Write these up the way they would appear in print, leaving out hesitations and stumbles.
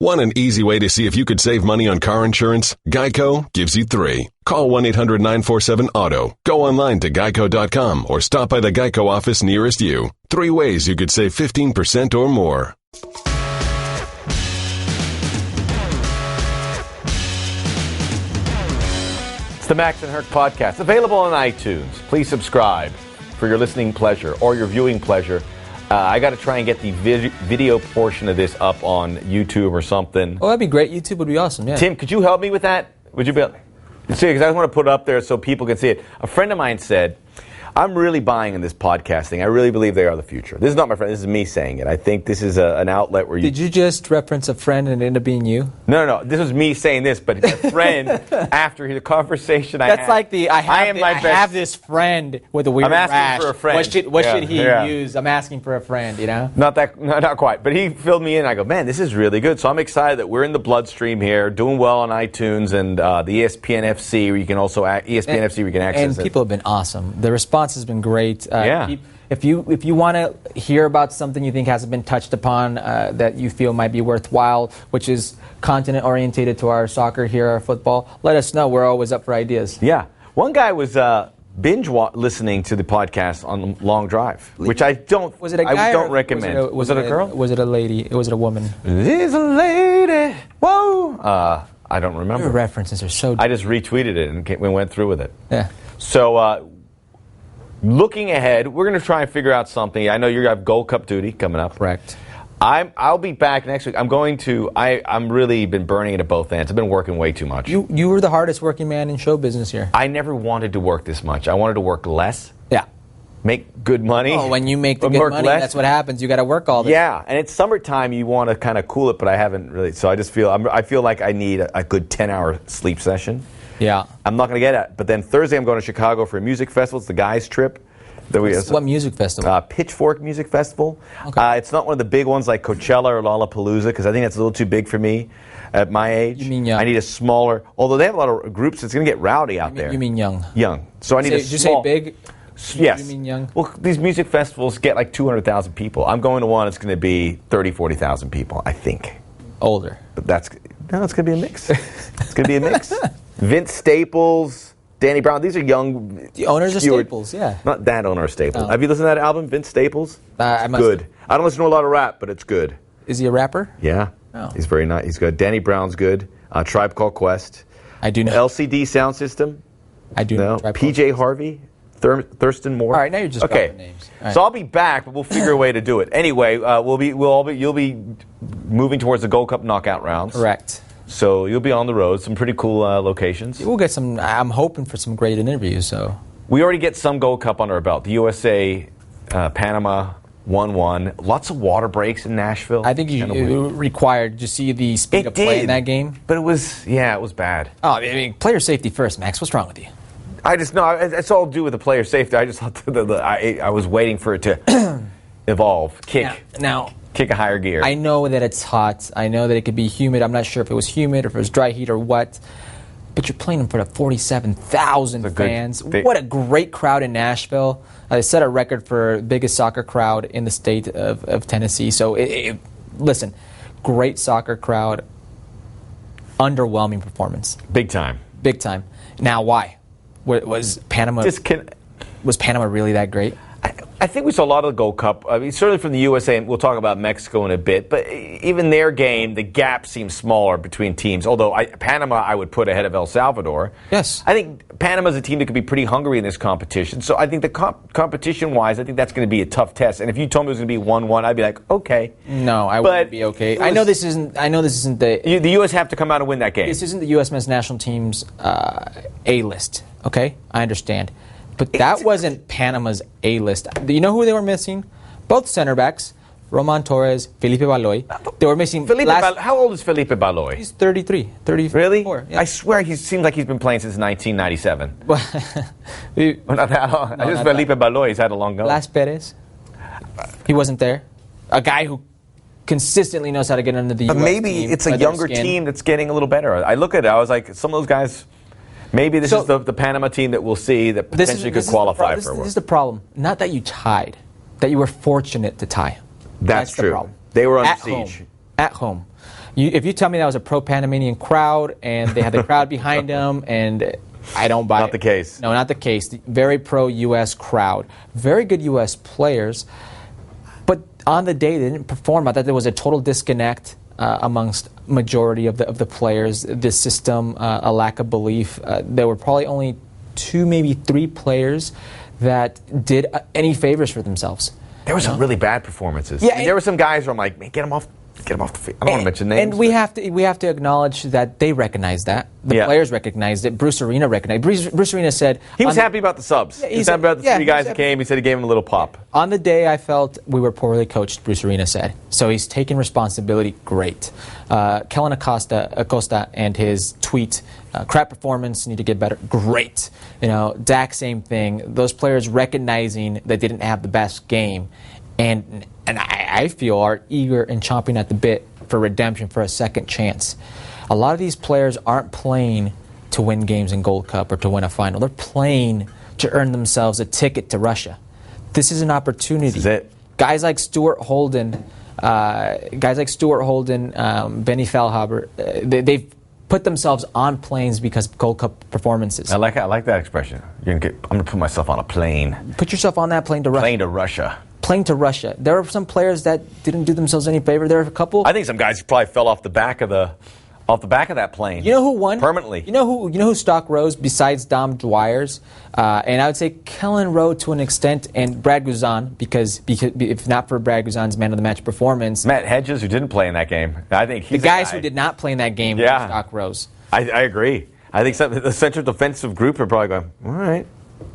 Want an easy way to see if you could save money on car insurance? Geico gives you 3. Call 1-800-947-AUTO. Go online to geico.com or stop by the Geico office nearest you. 3 ways you could save 15% or more. It's the Max and Herc podcast, available on iTunes. Please subscribe for your listening pleasure or your viewing pleasure. I got to try and get the video portion of this up on YouTube or something. Oh, that'd be great. YouTube would be awesome, yeah. Tim, could you help me with that? Would you be able to see it? Because I want to put it up there so people can see it. A friend of mine said, I'm really buying in this podcasting. I really believe they are the future. This is not my friend. This is me saying it. I think this is an outlet where you... Did you just reference a friend and it ended up being you? No. This was me saying this, but a friend, after the conversation I had... That's like the, I have this friend with a weird rash. I'm asking for a friend. What should he use? I'm asking for a friend, you know? Not quite. But he filled me in. I go, man, this is really good. So I'm excited that we're in the bloodstream here, doing well on iTunes and the ESPN FC, where you can also... ESPN FC, where you can access it. And people have been awesome. The response has been great. If you want to hear about something you think hasn't been touched upon that you feel might be worthwhile, which is content orientated to our soccer here, our football, let us know. We're always up for ideas. Yeah. One guy was listening to the podcast on Long Drive, which I don't. Was it a guy? I don't recommend. Was it a girl? Was it a lady? Was it a woman? It is a lady. Whoa. I don't remember. Your references are so. I just retweeted it and we went through with it. Yeah. So. Looking ahead, we're going to try and figure out something. I know you have Gold Cup duty coming up. Correct. I'll be back next week. I'm really been burning it at both ends. I've been working way too much. You were the hardest working man in show business here. I never wanted to work this much. I wanted to work less. Yeah. Make good money. Oh, when you make the good money, that's what happens. You got to work all this. Yeah, and it's summertime. You want to kind of cool it, but I haven't really. So I feel like I need a good 10-hour sleep session. Yeah. I'm not going to get it. But then Thursday, I'm going to Chicago for a music festival. It's the guys' trip. What music festival? Pitchfork Music Festival. Okay. It's not one of the big ones like Coachella or Lollapalooza, because I think that's a little too big for me at my age. You mean young? I need a smaller, although they have a lot of groups, it's going to get rowdy out there. You mean young? Young. So I need a small. Did you say big? Yes. You mean young? Well, these music festivals get like 200,000 people. I'm going to one that's going to be 30,000, 40,000 people, I think. Older. But it's going to be a mix. It's going to be a mix. Vince Staples, Danny Brown, these are young. The owners of Staples, yeah. Not that owner of Staples. Oh. Have you listened to that album, Vince Staples? It's good. I don't listen to a lot of rap, but it's good. Is he a rapper? Yeah. Oh. He's very nice. He's good. Danny Brown's good. Tribe Called Quest. I do know. LCD Sound System. I do know. PJ Harvey. Thurston Moore. All right, now you're just dropping names. Right. So I'll be back, but we'll figure a way to do it. Anyway, you'll be moving towards the Gold Cup knockout rounds. Correct. So you'll be on the road, some pretty cool locations. We'll get some. I'm hoping for some great interviews. So we already get some Gold Cup under our belt. The USA, Panama 1-1. Lots of water breaks in Nashville. I think you required. Did you see the speed of play in that game? But it was bad. Oh, I mean, player safety first, Max. What's wrong with you? It's all to do with the player safety. I just thought I was waiting for it to evolve, kick. Now, kick a higher gear. I know that it's hot. I know that it could be humid. I'm not sure if it was humid or if it was dry heat or what. But you're playing in front of 47,000 fans. What a great crowd in Nashville. They set a record for biggest soccer crowd in the state of Tennessee. So, listen, great soccer crowd. Underwhelming performance. Big time. Big time. Now, why? Was Panama really that great? I think we saw a lot of the Gold Cup. I mean, certainly from the USA, and we'll talk about Mexico in a bit. But even their game, the gap seems smaller between teams. Although Panama, I would put ahead of El Salvador. Yes, I think Panama's a team that could be pretty hungry in this competition. So I think the competition-wise, I think that's going to be a tough test. And if you told me it was going to be 1-1, I'd be like, okay. No, I wouldn't be okay. I know this isn't the. The U.S. have to come out and win that game. This isn't the U.S. men's national team's A-list. Okay, I understand. But that wasn't Panama's A-list. Do you know who they were missing? Both center backs, Roman Torres, Felipe Baloy. They were missing. How old is Felipe Baloy? He's 33, 34. Really? Yeah. I swear he seems like he's been playing since 1997. Not that long. No, just Felipe Baloy. He's had a long go. Blas Perez. He wasn't there. A guy who consistently knows how to get under the U.S. maybe team, it's a younger team that's getting a little better. I look at it. I was like, some of those guys. Maybe this is the Panama team that we'll see that potentially could qualify for a World. This is the problem. Not that you tied, that you were fortunate to tie. That's true. The problem. They were under siege. At home. If you tell me that was a pro-Panamanian crowd and they had the crowd behind them, and I don't buy it. Not the case. No, not the case. Very pro-U.S. crowd. Very good U.S. players. But on the day, they didn't perform. I thought there was a total disconnect amongst majority of the players. This system, a lack of belief. There were probably only 2, maybe 3 players that did any favors for themselves. There were some really bad performances. Yeah, there were some guys where I'm like, man, get them off the field. I don't want to mention names. And we have to acknowledge that they recognize that. The players recognized it. Bruce Arena recognized it. Bruce Arena said... He was happy about the subs. He was happy about the 3 guys that came. He said he gave them a little pop. On the day, I felt we were poorly coached, Bruce Arena said. So he's taking responsibility. Great. Kellen Acosta and his tweet, crap performance, need to get better. Great. Dak, same thing. Those players recognizing they didn't have the best game. And I feel are eager and chomping at the bit for redemption, for a second chance. A lot of these players aren't playing to win games in Gold Cup or to win a final. They're playing to earn themselves a ticket to Russia. This is an opportunity. This is it. Guys like Stuart Holden, Benny Feilhaber, they've put themselves on planes because of Gold Cup performances. I like that expression. I'm going to put myself on a plane. Put yourself on that plane to Russia. Plane to Russia. Plane to Russia. There are some players that didn't do themselves any favor. There are a couple. I think some guys probably fell off the back of that plane. You know who won permanently? You know who stock rose besides Dom Dwyer's, and I would say Kellen rode to an extent, and Brad Guzan because if not for Brad Guzan's man of the match performance, Matt Hedges, who didn't play in that game, I think he's the guys who did not play in that game. Stock rose. I agree. I think the central defensive group are probably going, all right,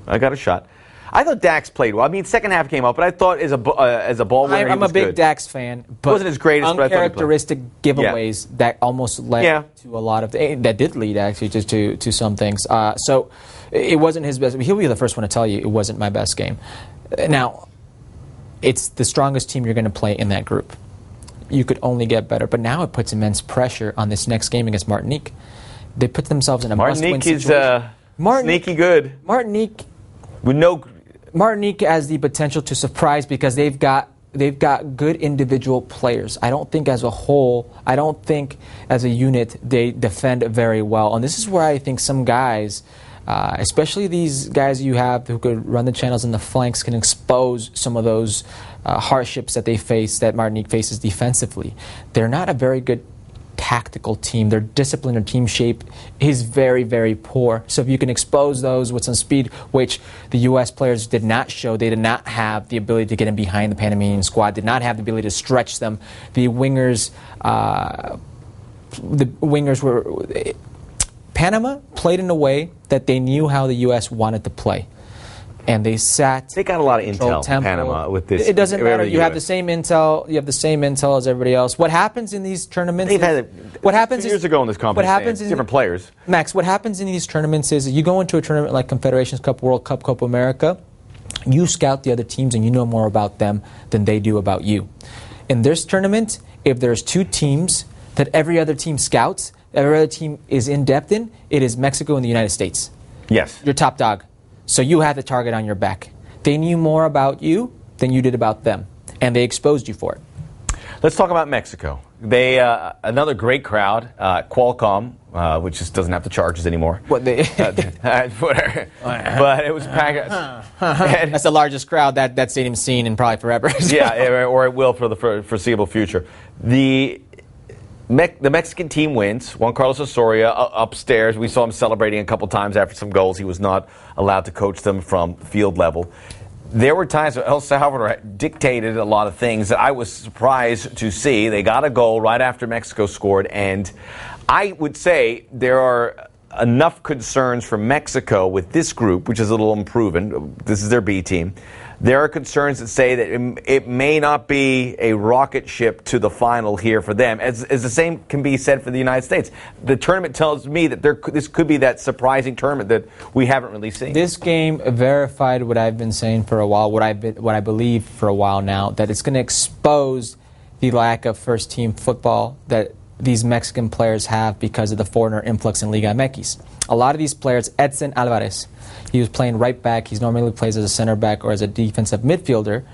I got a shot. I thought Dax played well. I mean, second half came up, but I thought as a ball winner, I'm a big Dax fan, but wasn't his greatest. Uncharacteristic giveaways that almost led to a lot of that did lead actually just to some things. So it wasn't his best. He'll be the first one to tell you it wasn't my best game. Now, it's the strongest team you're going to play in that group. You could only get better, but now it puts immense pressure on this next game against Martinique. They put themselves in a must-win situation. Sneaky good. Martinique has the potential to surprise because they've got good individual players. I don't think as a whole, as a unit, they defend very well. And this is where I think some guys, especially these guys you have who could run the channels in the flanks, can expose some of those hardships that they face, that Martinique faces defensively. They're not a very good tactical team. Their discipline or team shape is very, very poor. So if you can expose those with some speed, which the U.S. players did not show, they did not have the ability to get in behind the Panamanian squad, did not have the ability to stretch them. The wingers were... Panama played in a way that they knew how the U.S. wanted to play. And they got a lot of intel, Panama, with this. It doesn't matter. You have the same intel. You have the same intel as everybody else. What happens in these tournaments? What happens 2 years ago in this competition? What happens is different players. Max, what happens in these tournaments is you go into a tournament like Confederations Cup, World Cup, Copa America. You scout the other teams, and you know more about them than they do about you. In this tournament, if there's 2 teams that every other team scouts, every other team is in depth in, it is Mexico and the United States. Yes. You're top dog. So you have the target on your back. They knew more about you than you did about them, and they exposed you for it. Let's talk about Mexico. They another great crowd, Qualcomm, which just doesn't have the charges anymore. What they? Whatever. But it was packed. That's the largest crowd that stadium's seen in probably forever. Yeah, or it will for the foreseeable future. The Mexican team wins. Juan Carlos Osorio upstairs. We saw him celebrating a couple times after some goals. He was not allowed to coach them from field level. There were times that El Salvador dictated a lot of things that I was surprised to see. They got a goal right after Mexico scored, and I would say there are enough concerns for Mexico with this group, which is a little unproven. This is their B team. There are concerns that say that it may not be a rocket ship to the final here for them, as the same can be said for the United States. The tournament tells me that this could be that surprising tournament that we haven't really seen. This game verified what I've been saying for a while, what I believe for a while now, that it's going to expose the lack of first-team football that these Mexican players have because of the foreigner influx in Liga MX. A lot of these players, Edson Alvarez, he was playing right back. He normally plays as a center back or as a defensive midfielder.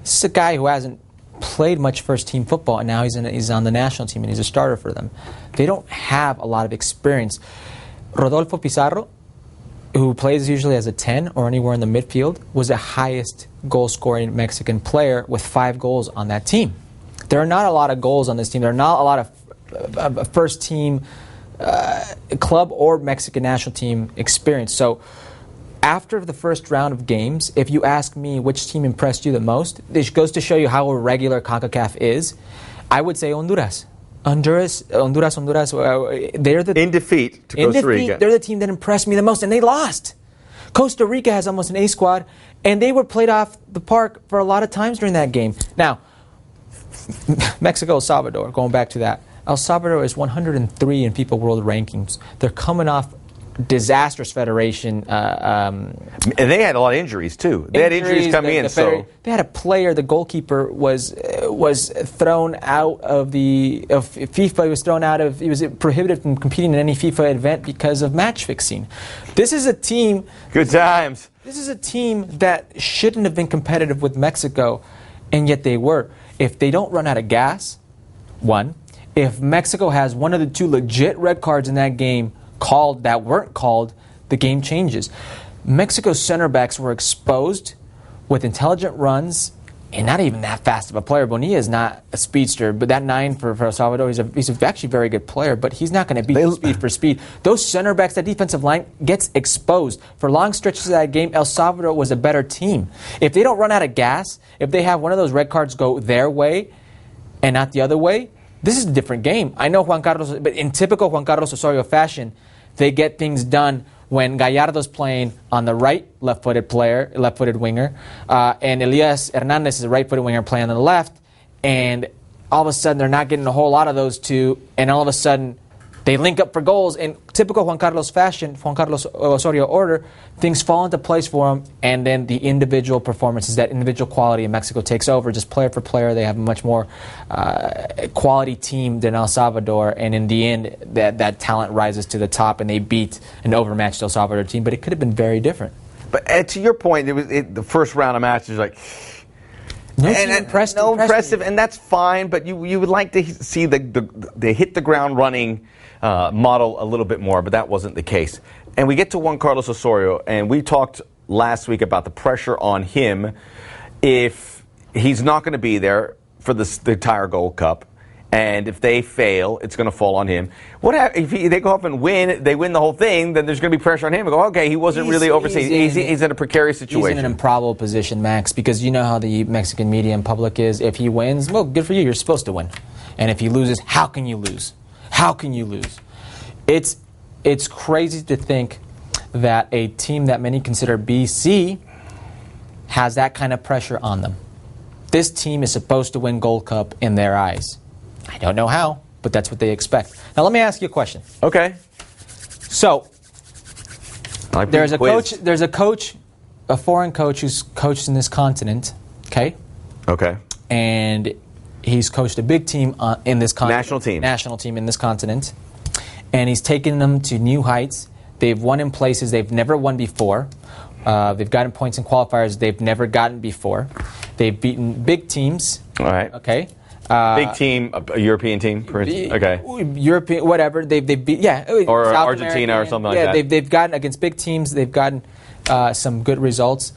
This is a guy who hasn't played much first-team football, and now he's on the national team, and he's a starter for them. They don't have a lot of experience. Rodolfo Pizarro, who plays usually as a 10 or anywhere in the midfield, was the highest goal-scoring Mexican player with 5 goals on that team. There are not a lot of goals on this team. There are not a lot of first-team club or Mexican national team experience. So after the first round of games, if you ask me which team impressed you the most, this goes to show you how irregular CONCACAF is. I would say Honduras. Honduras. They're the in defeat to Costa Rica. They're the team that impressed me the most, and they lost. Costa Rica has almost an A squad, and they were played off the park for a lot of times during that game. Now, Mexico, El Salvador, going back to that. El Salvador is 103 in FIFA World Rankings. They're coming off disastrous federation. And they had a lot of injuries too. They had injuries coming in. They had a player. The goalkeeper was thrown out of FIFA. He was thrown out of. He was prohibited from competing in any FIFA event because of match fixing. This is a team. Good times. This is a team that shouldn't have been competitive with Mexico, and yet they were. If they don't run out of gas, one. If Mexico has one of the 2 legit red cards in that game called that weren't called, the game changes. Mexico's center backs were exposed with intelligent runs and not even that fast of a player. Bonilla is not a speedster, but that 9 for El Salvador, he's a actually very good player, but he's not going to beat speed for speed. Those center backs, that defensive line gets exposed. For long stretches of that game, El Salvador was a better team. If they don't run out of gas, if they have one of those red cards go their way and not the other way, this is a different game. I know Juan Carlos, but in typical Juan Carlos Osorio fashion, they get things done when Gallardo's playing on the right, left-footed winger, and Elias Hernandez is a right-footed winger playing on the left, and all of a sudden they're not getting a whole lot of those two, and all of a sudden they link up for goals. In typical Juan Carlos fashion, Juan Carlos Osorio order, things fall into place for them, and then the individual performances, that individual quality in Mexico takes over. Just player for player, they have a much more quality team than El Salvador, and in the end, that talent rises to the top, and they beat an overmatched El Salvador team, but it could have been very different. But to your point, the first round of matches, like... impressive, and that's fine, but you would like to see they hit the ground running model a little bit more, but that wasn't the case. And we get to Juan Carlos Osorio, and we talked last week about the pressure on him if he's not going to be there for the entire Gold Cup, and if they fail, it's going to fall on him. What if they go up and win, they win the whole thing, then there's going to be pressure on him. Go, okay, he wasn't really overseas. He's in a precarious situation. He's in an improbable position, Max, because you know how the Mexican media and public is. If he wins, well, good for you. You're supposed to win. And if he loses, how can you lose? How can you lose? It's crazy to think that a team that many consider BC has that kind of pressure on them. This team is supposed to win Gold Cup in their eyes. I don't know how, but that's what they expect. Now, let me ask you a question. Okay. So, there's a coach, a foreign coach who's coached in this continent, okay? Okay. And he's coached a big team in this continent. National team in this continent. And he's taken them to new heights. They've won in places they've never won before. They've gotten points in qualifiers they've never gotten before. They've beaten big teams. All right. Okay. Big team, a European team, for instance. Okay. European, whatever. They've beat, yeah. Or South Argentina American, or something like that. They've gotten against big teams. They've gotten some good results.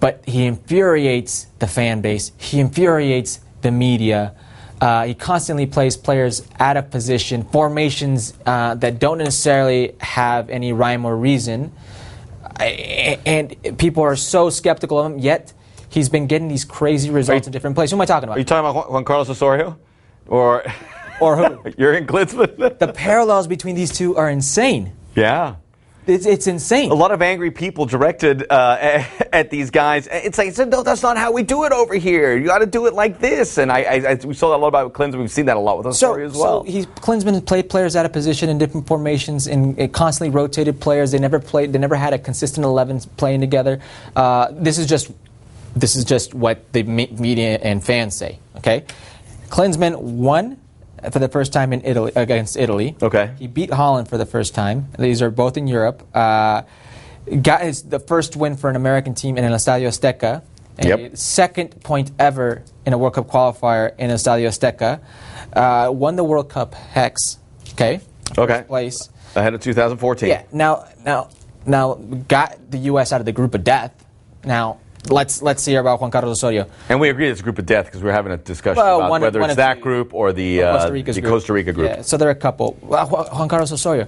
But he infuriates the fan base. He infuriates the media. He constantly plays players out of position, formations that don't necessarily have any rhyme or reason. And people are so skeptical of him, yet he's been getting these crazy results in different places. Who am I talking about? Are you talking about Juan Carlos Osorio? Or who? Jurgen Klinsmann? The parallels between these two are insane. Yeah. It's insane. A lot of angry people directed at these guys. It's like, no, that's not how we do it over here. You got to do it like this. And we saw that a lot about Klinsmann. We've seen that a lot with Osorio as well. So Klinsmann has played players out of position in different formations and constantly rotated players. They never had a consistent 11 playing together. This is just what the media and fans say. Okay, Klinsmann won for the first time in Italy against Italy. Okay. He beat Holland for the first time. These are both in Europe. Got the first win for an American team in El Estadio Azteca. Second point ever in a World Cup qualifier in Estadio Azteca. Won the World Cup Hex. Okay. First place. Ahead of 2014. Yeah. Now got the U.S. out of the group of death. Now, let's hear about Juan Carlos Osorio. And we agree it's a group of death because we're having a discussion about whether it's that group or the Costa Rica group. Yeah, so there are a couple. Juan Carlos Osorio,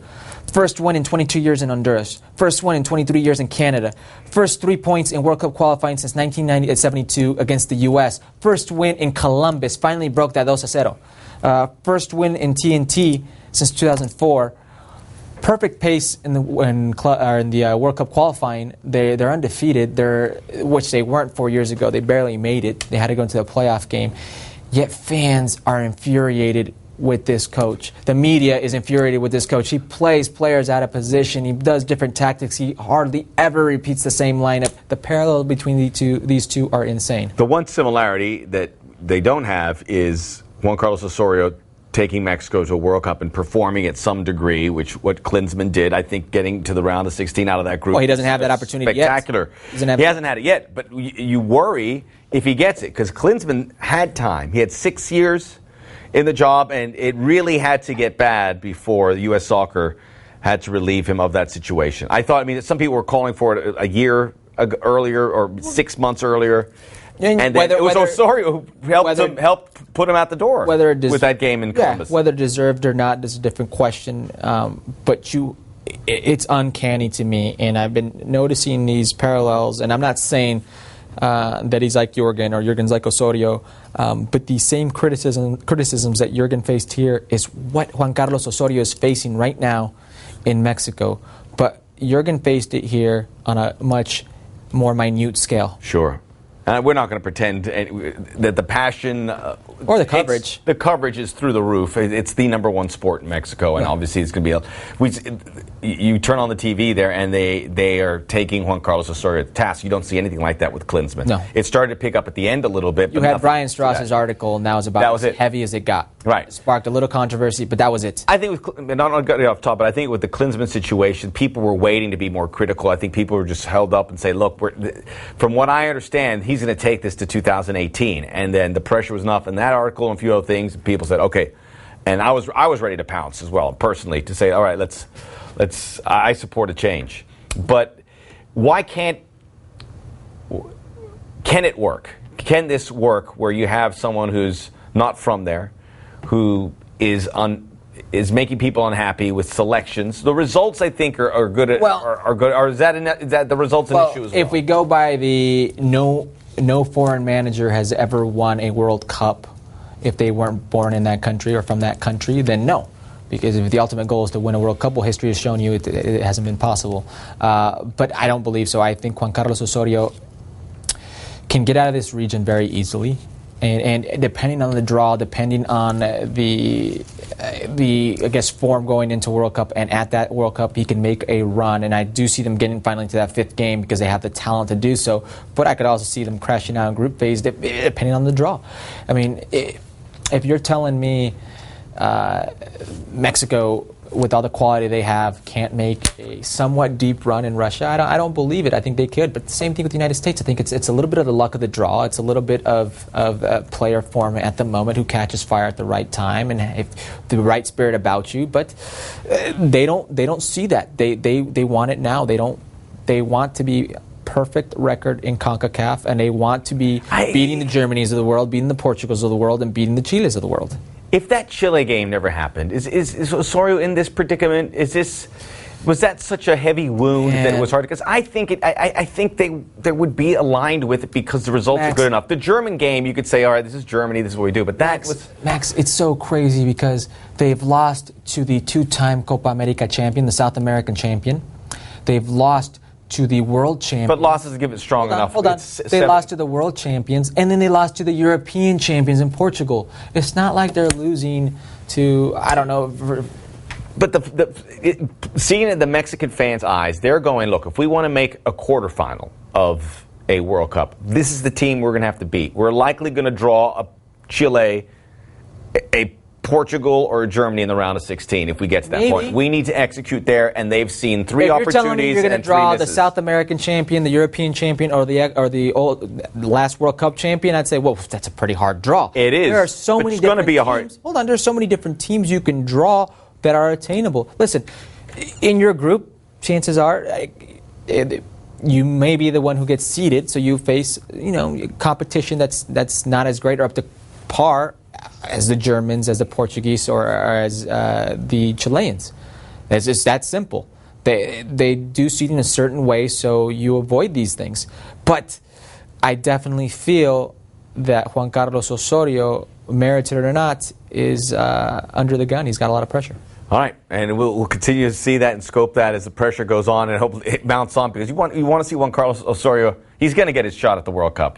first win in 22 years in Honduras. First win in 23 years in Canada. First 3 points in World Cup qualifying since 1972 against the U.S. First win in Columbus. Finally broke that 2-0. First win in TNT since 2004. Perfect pace in the World Cup qualifying. They're undefeated. Which they weren't 4 years ago. They barely made it. They had to go into the playoff game. Yet fans are infuriated with this coach. The media is infuriated with this coach. He plays players out of position. He does different tactics. He hardly ever repeats the same lineup. The parallel between these two are insane. The one similarity that they don't have is Juan Carlos Osorio taking Mexico to a World Cup and performing at some degree, which what Klinsmann did, I think, getting to the round of 16 out of that group. Well, he doesn't have that opportunity spectacular. Yet. He hasn't had it yet, but you worry if he gets it, because Klinsmann had time. He had 6 years in the job, and it really had to get bad before the U.S. Soccer had to relieve him of that situation. Some people were calling for it a year earlier or 6 months earlier. And then it was Osorio who helped put him out the door with that game in Columbus. Whether deserved or not is a different question. But it's uncanny to me, and I've been noticing these parallels. And I'm not saying that he's like Jurgen or Jurgen's like Osorio, but the same criticisms that Jurgen faced here is what Juan Carlos Osorio is facing right now in Mexico. But Jurgen faced it here on a much more minute scale. Sure. We're not going to pretend that the passion or the coverage. The coverage is through the roof. It's the number one sport in Mexico, and obviously it's going to be. You turn on the TV there, and they are taking Juan Carlos Osorio to task. You don't see anything like that with Klinsmann. No. It started to pick up at the end a little bit. You had Brian Strauss's article, and that was about as heavy as it got. Right. It sparked a little controversy, but that was it. I think, not got it off top, but I think with the Klinsmann situation, people were waiting to be more critical. I think people were just held up and say, look, from what I understand, he's going to take this to 2018. And then the pressure was enough. And that article and a few other things, people said, okay. And I was ready to pounce as well, personally, to say, all right, I support a change. But why can it work? Can this work where you have someone who's not from there, who is making people unhappy with selections? The results, I think, are good. Are good. Or is that the results an issue as well? If we go by the no foreign manager has ever won a World Cup if they weren't born in that country or from that country, then no. Because if the ultimate goal is to win a World Cup, well, history has shown you it hasn't been possible. But I don't believe so. I think Juan Carlos Osorio can get out of this region very easily. And depending on the draw, depending on the form going into World Cup, and at that World Cup he can make a run, and I do see them getting finally to that fifth game because they have the talent to do so. But I could also see them crashing out in group phase depending on the draw. I mean, if you're telling me Mexico, with all the quality they have, can't make a somewhat deep run in Russia, I don't believe it. I think they could. But the same thing with the United States. I think it's a little bit of the luck of the draw. It's a little bit of player form at the moment who catches fire at the right time and if the right spirit about you. But they don't see that. They want it now. They want to be perfect record in CONCACAF, and they want to be beating the Germanys of the world, beating the Portugals of the world, and beating the Chiles of the world. If that Chile game never happened, is Osorio in this predicament? Was that such a heavy wound that it was hard? Because I think they would be aligned with it because the results are good enough. The German game, you could say, all right, this is Germany, this is what we do. But Max, it's so crazy because they've lost to the two-time Copa America champion, the South American champion. They've lost to the world champions. But losses give it strong enough. Hold on. They lost to the world champions, and then they lost to the European champions in Portugal. It's not like they're losing to, I don't know. But seeing it in the Mexican fans' eyes, they're going, look, if we want to make a quarterfinal of a World Cup, this is the team we're going to have to beat. We're likely going to draw a Chile, a Portugal or Germany in the round of 16 if we get to that point. We need to execute there, and they've seen three opportunities. You're telling me you're going to draw the misses. South American champion, the European champion, or the last World Cup champion, I'd say, well, that's a pretty hard draw. It is. There are so many different teams. Hold on, there's so many different teams you can draw that are attainable. Listen, in your group, chances are you may be the one who gets seeded, so you face competition that's not as great or up to par as the Germans, as the Portuguese, or as the Chileans. It's just that simple. They do seed in a certain way, so you avoid these things. But I definitely feel that Juan Carlos Osorio, merited it or not, is under the gun. He's got a lot of pressure. All right, and we'll continue to see that and scope that as the pressure goes on, and hopefully it mounts on, because you want to see Juan Carlos Osorio. He's going to get his shot at the World Cup.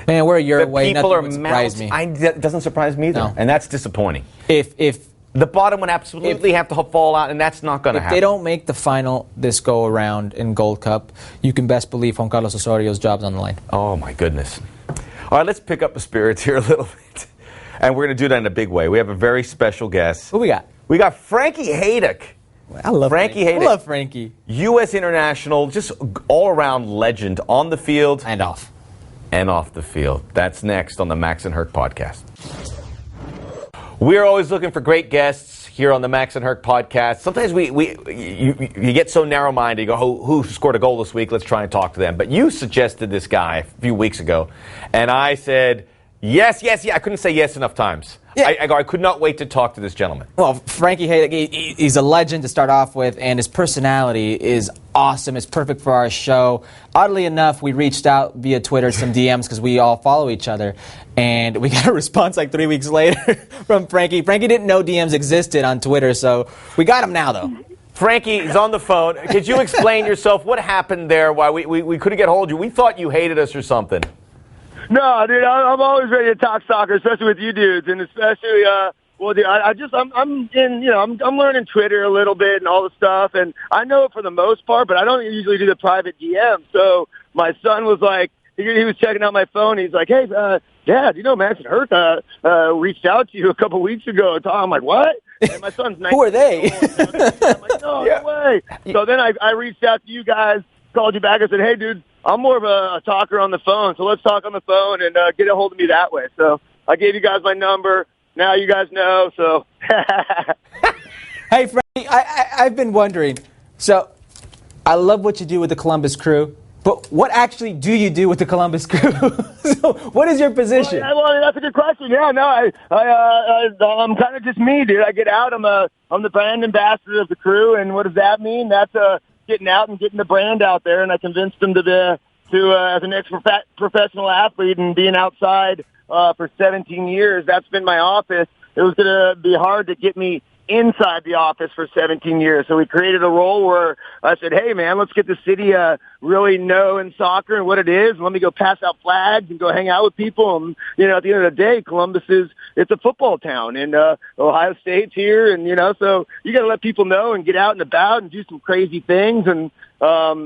Man, we're a year away. Nothing would surprise me. It doesn't surprise me either, No. and that's disappointing. If the bottom would absolutely have to fall out, and that's not going to happen. If they don't make the final this go around in Gold Cup, you can best believe Juan Carlos Osorio's job's on the line. Oh my goodness! All right, let's pick up the spirits here a little bit, and we're going to do that in a big way. We have a very special guest. Who we got? We got Frankie Hejduk. I love Frankie Hejduk. I love Frankie. U.S. international, just all-around legend on the field and off. And off the field. That's next on the Max and Herc podcast. We're always looking for great guests here on the Max and Herc podcast. Sometimes you get so narrow-minded. You go, who scored a goal this week? Let's try and talk to them. But you suggested this guy a few weeks ago, and I said, yes. I couldn't say yes enough times. Yeah. I could not wait to talk to this gentleman. Well, Frankie Hejduk, he's a legend to start off with, and his personality is awesome. It's perfect for our show. Oddly enough, we reached out via Twitter, some DMs, because we all follow each other, and we got a response like 3 weeks later from Frankie. Frankie didn't know DMs existed on Twitter, so we got him now, though. Frankie is on the phone. Could you explain yourself? What happened there? Why we couldn't get hold of you? We thought you hated us or something. No, dude, I'm always ready to talk soccer, especially with you dudes, and especially, dude, I'm learning Twitter a little bit and all the stuff, and I know it for the most part, but I don't usually do the private DM. So my son was like, he was checking out my phone. He's like, hey, Dad, Max and Herc reached out to you a couple weeks ago. I'm like, what? And my son's 19. Who are they? I'm like, no way. So then I reached out to you guys, called you back. I said, hey, dude, I'm more of a talker on the phone, so let's talk on the phone and get a hold of me that way. So I gave you guys my number. Now you guys know, so. Hey, Frankie, I've been wondering. So I love what you do with the Columbus Crew, but what actually do you do with the Columbus Crew? So what is your position? Well, that's a good question. Yeah, no, I'm kind of just me, dude. I get out. I'm the brand ambassador of the Crew, and what does that mean? That's getting out and getting the brand out there, and I convinced them to as an ex-professional athlete and being outside for 17 years. That's been my office. It was going to be hard to get me inside the office for 17 years. So we created a role where I said, hey, man, let's get the city really knowing soccer and what it is. Let me go pass out flags and go hang out with people. And, at the end of the day, Columbus it's a football town, and Ohio State's here. And, so you got to let people know and get out and about and do some crazy things. And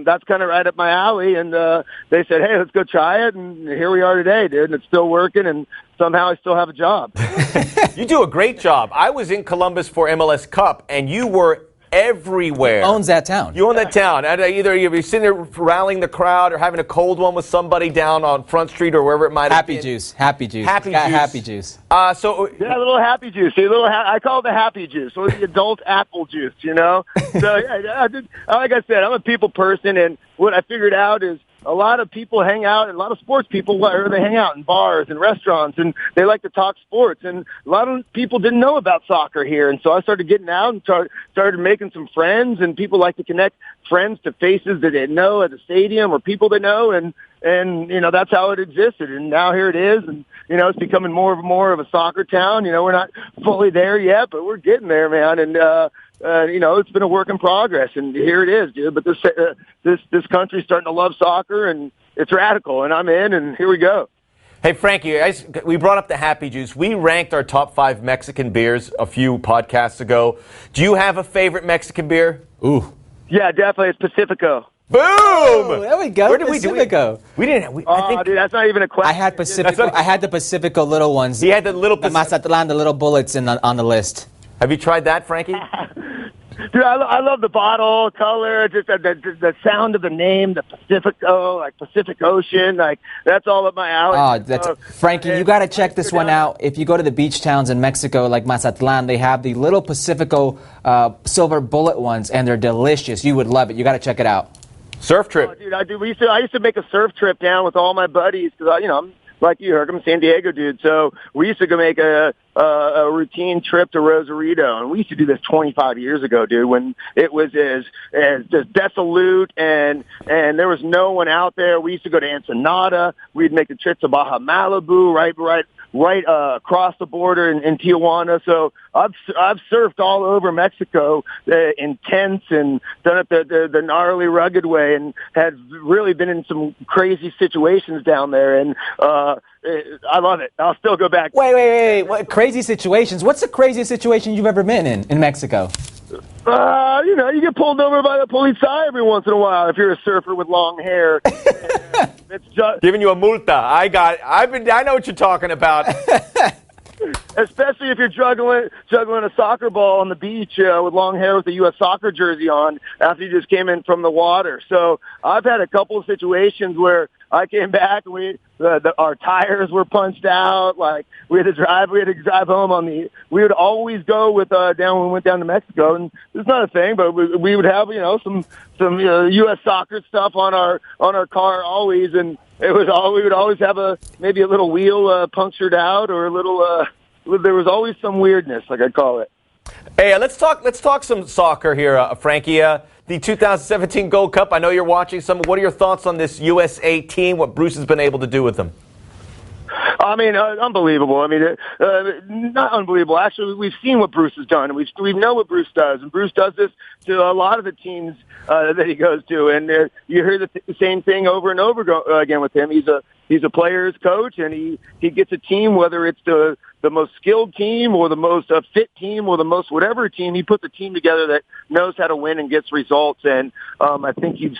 that's kind of right up my alley. And they said, hey, let's go try it. And here we are today, dude. And it's still working. And somehow I still have a job. You do a great job. I was in Columbus for MLS Cup, and you were everywhere. Who owns that town? You own that town. And either you're sitting there rallying the crowd or having a cold one with somebody down on Front Street or wherever it might have been. Happy juice. Happy juice. Yeah, a little happy juice. I call it the happy juice, or the adult apple juice, So, yeah, like I said, I'm a people person, and what I figured out is a lot of people hang out, and a lot of sports people, they hang out in bars and restaurants, and they like to talk sports. And a lot of people didn't know about soccer here, and so I started getting out and started making some friends, and people like to connect friends to faces that they know at the stadium or people they know, and that's how it existed. And now here it is, and it's becoming more of a soccer town. We're not fully there yet, but we're getting there, man. And it's been a work in progress, and here it is, dude. But this country's starting to love soccer, and it's radical, and I'm in, and here we go. Hey, Frankie, we brought up the Happy Juice. We ranked our top 5 Mexican beers a few podcasts ago. Do you have a favorite Mexican beer? Ooh. Yeah, definitely. It's Pacifico. Boom! Oh, there we go. Where did Pacifico. We didn't. I think dude, that's not even a question. I had Pacifico. I had the Pacifico little ones. he had the little. The Mazatlan, the little bullets on the list. Have you tried that, Frankie? Dude, I love the bottle color, just the sound of the name, the Pacifico, like Pacific Ocean, like that's all up my alley. Oh, Frankie, you got to check this one out. If you go to the beach towns in Mexico, like Mazatlan, they have the little Pacifico silver bullet ones, and they're delicious. You would love it. You got to check it out. Surf trip. Oh, dude, I used to make a surf trip down with all my buddies because I'm like you, Herc, I'm a San Diego dude. So we used to go make a routine trip to Rosarito, and we used to do this 25 years ago, dude, when it was as just desolate and there was no one out there. We used to go to Ensenada. We'd make the trip to Baja Malibu, right across the border in Tijuana. So I've surfed all over Mexico in tents and done it the gnarly, rugged way, and had really been in some crazy situations down there. And I love it. I'll still go back. Wait. What crazy situations? What's the craziest situation you've ever been in Mexico? You get pulled over by the policía every once in a while if you're a surfer with long hair. It's just giving you a multa. I know what you're talking about. Especially if you're juggling a soccer ball on the beach with long hair with a U.S. soccer jersey on after you just came in from the water. So I've had a couple of situations where I came back and our tires were punched out. Like we had to drive home we would always go with down when we went down to Mexico, and it's not a thing, but we would have some U.S. soccer stuff on our car always, and we would always have maybe a little wheel punctured out or a little there was always some weirdness, like I call it. Hey, let's talk some soccer here, Frankie. The 2017 Gold Cup. I know you're watching some. What are your thoughts on this USA team? What Bruce has been able to do with them? I mean, unbelievable. I mean, not unbelievable. Actually, we've seen what Bruce has done, and we know what Bruce does. And Bruce does this to a lot of the teams that he goes to. And you hear the same thing over and over again with him. He's a player's coach, and he gets a team, whether it's the most skilled team or the most fit team or the most whatever team. He puts a team together that knows how to win and gets results. And I think you've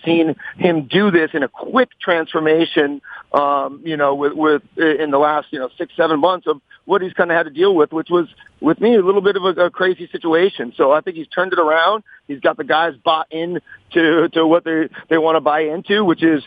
seen him do this in a quick transformation, with in the last 6-7 months of what he's kind of had to deal with, which was with me a little bit of a crazy situation. So I think he's turned it around. He's got the guys bought in to what they want to buy into, which is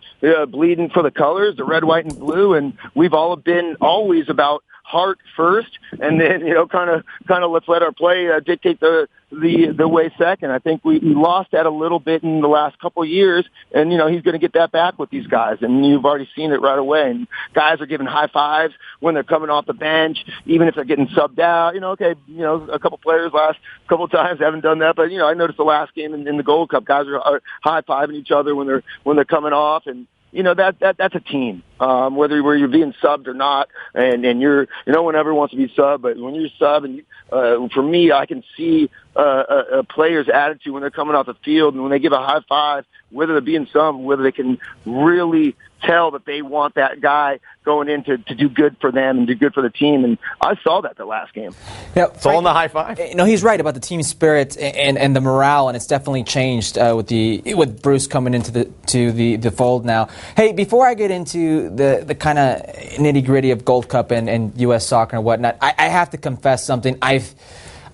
bleeding for the colors, the red, white, and blue. And we've all been always about heart first, and then kind of let's let our play dictate the way second. I think we lost that a little bit in the last couple of years, and he's going to get that back with these guys, and you've already seen it right away. And guys are giving high fives when they're coming off the bench, even if they're getting subbed out. A couple players last couple of times haven't done that, but I noticed the last game in the Gold Cup, guys are high fiving each other when they're coming off, and that's a team. Whether you're being subbed or not, and you're, no one ever wants to be subbed, but when you're subbed, and for me, I can see a player's attitude when they're coming off the field, and when they give a high five, whether they're being subbed, whether they can really tell that they want that guy going in to do good for them and do good for the team. And I saw that the last game. Yeah, it's all in the high five. He's right about the team spirit and the morale, and it's definitely changed with Bruce coming into the fold now. Hey, before I get into the kind of nitty gritty of Gold Cup and U.S. soccer and whatnot, I have to confess something. I've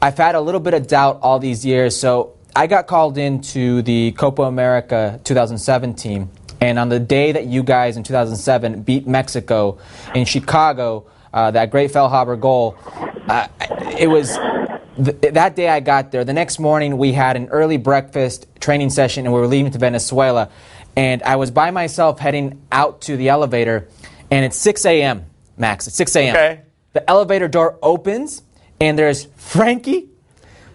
had a little bit of doubt all these years. So I got called into the Copa America 2007 team. And on the day that you guys in 2007 beat Mexico in Chicago, that great Feilhaber goal, it was that day I got there. The next morning we had an early breakfast training session, and we were leaving to Venezuela. And I was by myself heading out to the elevator, and it's 6 a.m., Max. It's 6 a.m. Okay. The elevator door opens, and there's Frankie,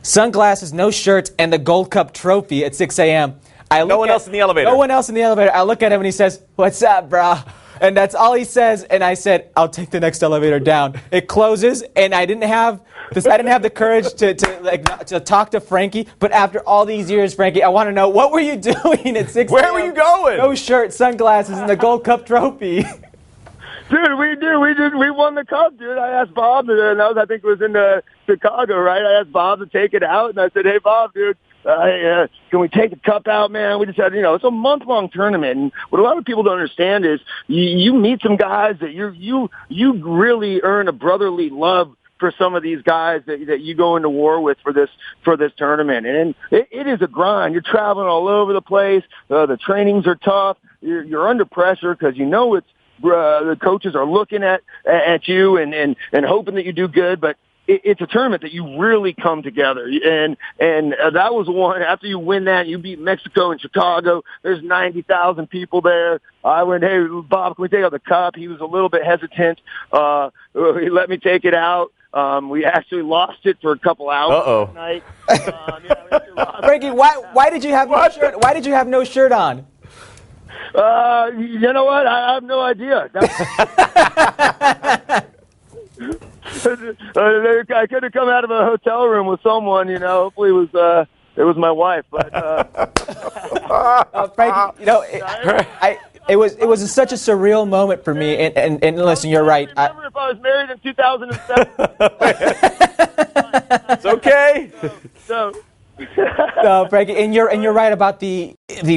sunglasses, no shirt, and the Gold Cup trophy at 6 a.m. No one else in the elevator. No one else in the elevator. I look at him and he says, "What's up, bro?" And that's all he says. And I said, "I'll take the next elevator down." It closes, and I didn't have the courage to talk to Frankie. But after all these years, Frankie, I want to know, what were you doing at 6 Where were you going? No shirt, sunglasses, and the Gold Cup trophy. Dude, we do. We won the cup, dude. I asked Bob, and I think it was in Chicago, right? I asked Bob to take it out, and I said, "Hey, Bob, dude, can we take the cup out, man?" We just had, it's a month-long tournament, and what a lot of people don't understand is you meet some guys that you really earn a brotherly love for some of these guys that you go into war with for this tournament, and it is a grind. You're traveling all over the place. The trainings are tough. You're under pressure because it's. The coaches are looking at you and hoping that you do good, but it's a tournament that you really come together. And that was one, after you win that, you beat Mexico and Chicago, there's 90,000 people there. I went, "Hey, Bob, can we take out the cup?" He was a little bit hesitant. He let me take it out. We actually lost it for a couple hours that night. Frankie, why did you have no shirt? Why did you have no shirt on? You know what? I have no idea. I could have come out of a hotel room with someone, hopefully it was my wife, but Frankie, it was such a surreal moment for me, and listen, you're right. I remember if I was married in 2007. It's okay. So No, Frankie, and you're right about the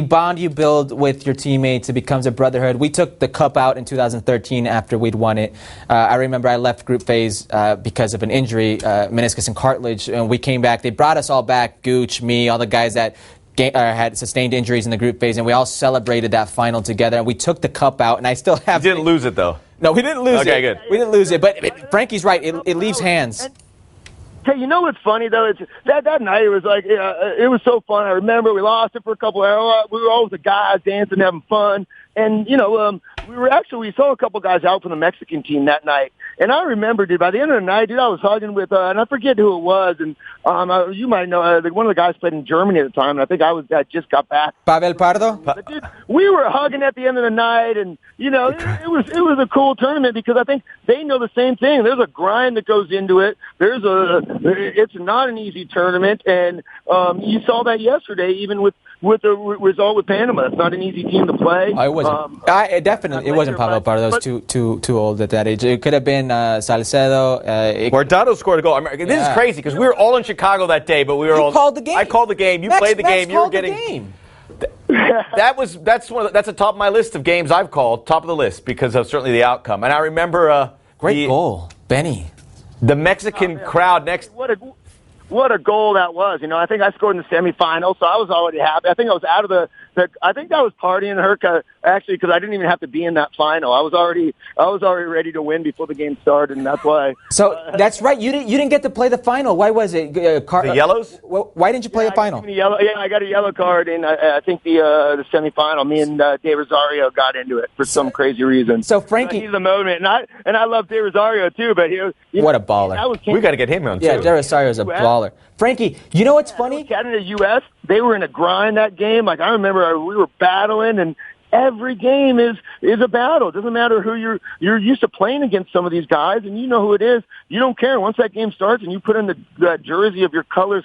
bond you build with your teammates. It becomes a brotherhood. We took the cup out in 2013 after we'd won it. I remember I left group phase because of an injury, meniscus and cartilage, and we came back. They brought us all back, Gooch, me, all the guys that had sustained injuries in the group phase, and we all celebrated that final together. And we took the cup out, and I still have. You didn't lose it, though. No, we didn't lose it. Okay, good. We didn't lose it, but Frankie's right. It leaves hands. Hey, you know what's funny, though? It's that night, it was like, it was so fun. I remember we lost it for a couple hours. We were all with the guys dancing, having fun. And, we saw a couple guys out from the Mexican team that night. And I remember, dude, by the end of the night, dude, I was hugging with, and I forget who it was. And you might know, one of the guys played in Germany at the time, and I think I just got back. Pavel Pardo? But, dude, we were hugging at the end of the night, and, it was a cool tournament because I think they know the same thing. There's a grind that goes into it. It's not an easy tournament, and you saw that yesterday, even with the result with Panama. It's not an easy team to play. It wasn't. It wasn't Pavel Pardo. That was too old at that age. It could have been Salcedo. Guardado scored a goal. This is crazy because we were all in Chicago that day, but we were all. You called the game. I called the game. You played the game. You were getting. That's the top of my list of games I've called, top of the list because of certainly the outcome. And I remember great goal, Benny. The Mexican crowd next. What a goal that was. I think I scored in the semifinal, so I was already happy. I think I was out of I think I was partying, Herc, actually, because I didn't even have to be in that final. I was already ready to win before the game started, and that's why. So that's right. You didn't get to play the final. Why was it? The yellows? Why didn't you play the final? I got a yellow card in I think the semifinal. Me and Dave Rosario got into it for some crazy reason. So Frankie, he's the moment, and I love Dave Rosario too. But what a baller! We got to get him on too. Yeah, Dave Rosario is a baller. Frankie, you know what's funny? Canada, U.S. They were in a grind that game. Like I remember, we were battling, and every game is a battle. It doesn't matter who you're used to playing against some of these guys, and you know who it is. You don't care. Once that game starts and you put in the jersey of your country's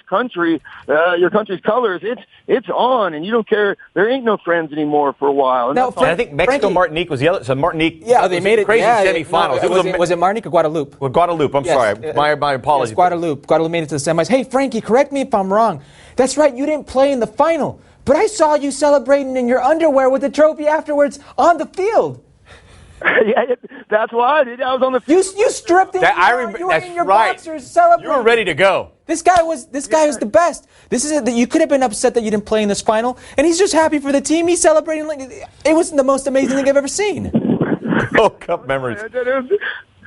colors, it's on, and you don't care. There ain't no friends anymore for a while. And I think Mexico, Martinique was yellow. So Martinique, they made it crazy semifinals. Was it Martinique or Guadeloupe? Well, Guadeloupe. I'm sorry. My apologies. Yes, Guadeloupe. Guadeloupe made it to the semis. Hey, Frankie, correct me if I'm wrong. That's right. You didn't play in the final. But I saw you celebrating in your underwear with the trophy afterwards on the field. Yeah, that's why I did. I was on the field. You stripped it. You were in your boxers celebrating. You were ready to go. This guy was the best. This is it. You could have been upset that you didn't play in this final, and he's just happy for the team. He's celebrating. It was the most amazing thing I've ever seen. Oh, cup memories.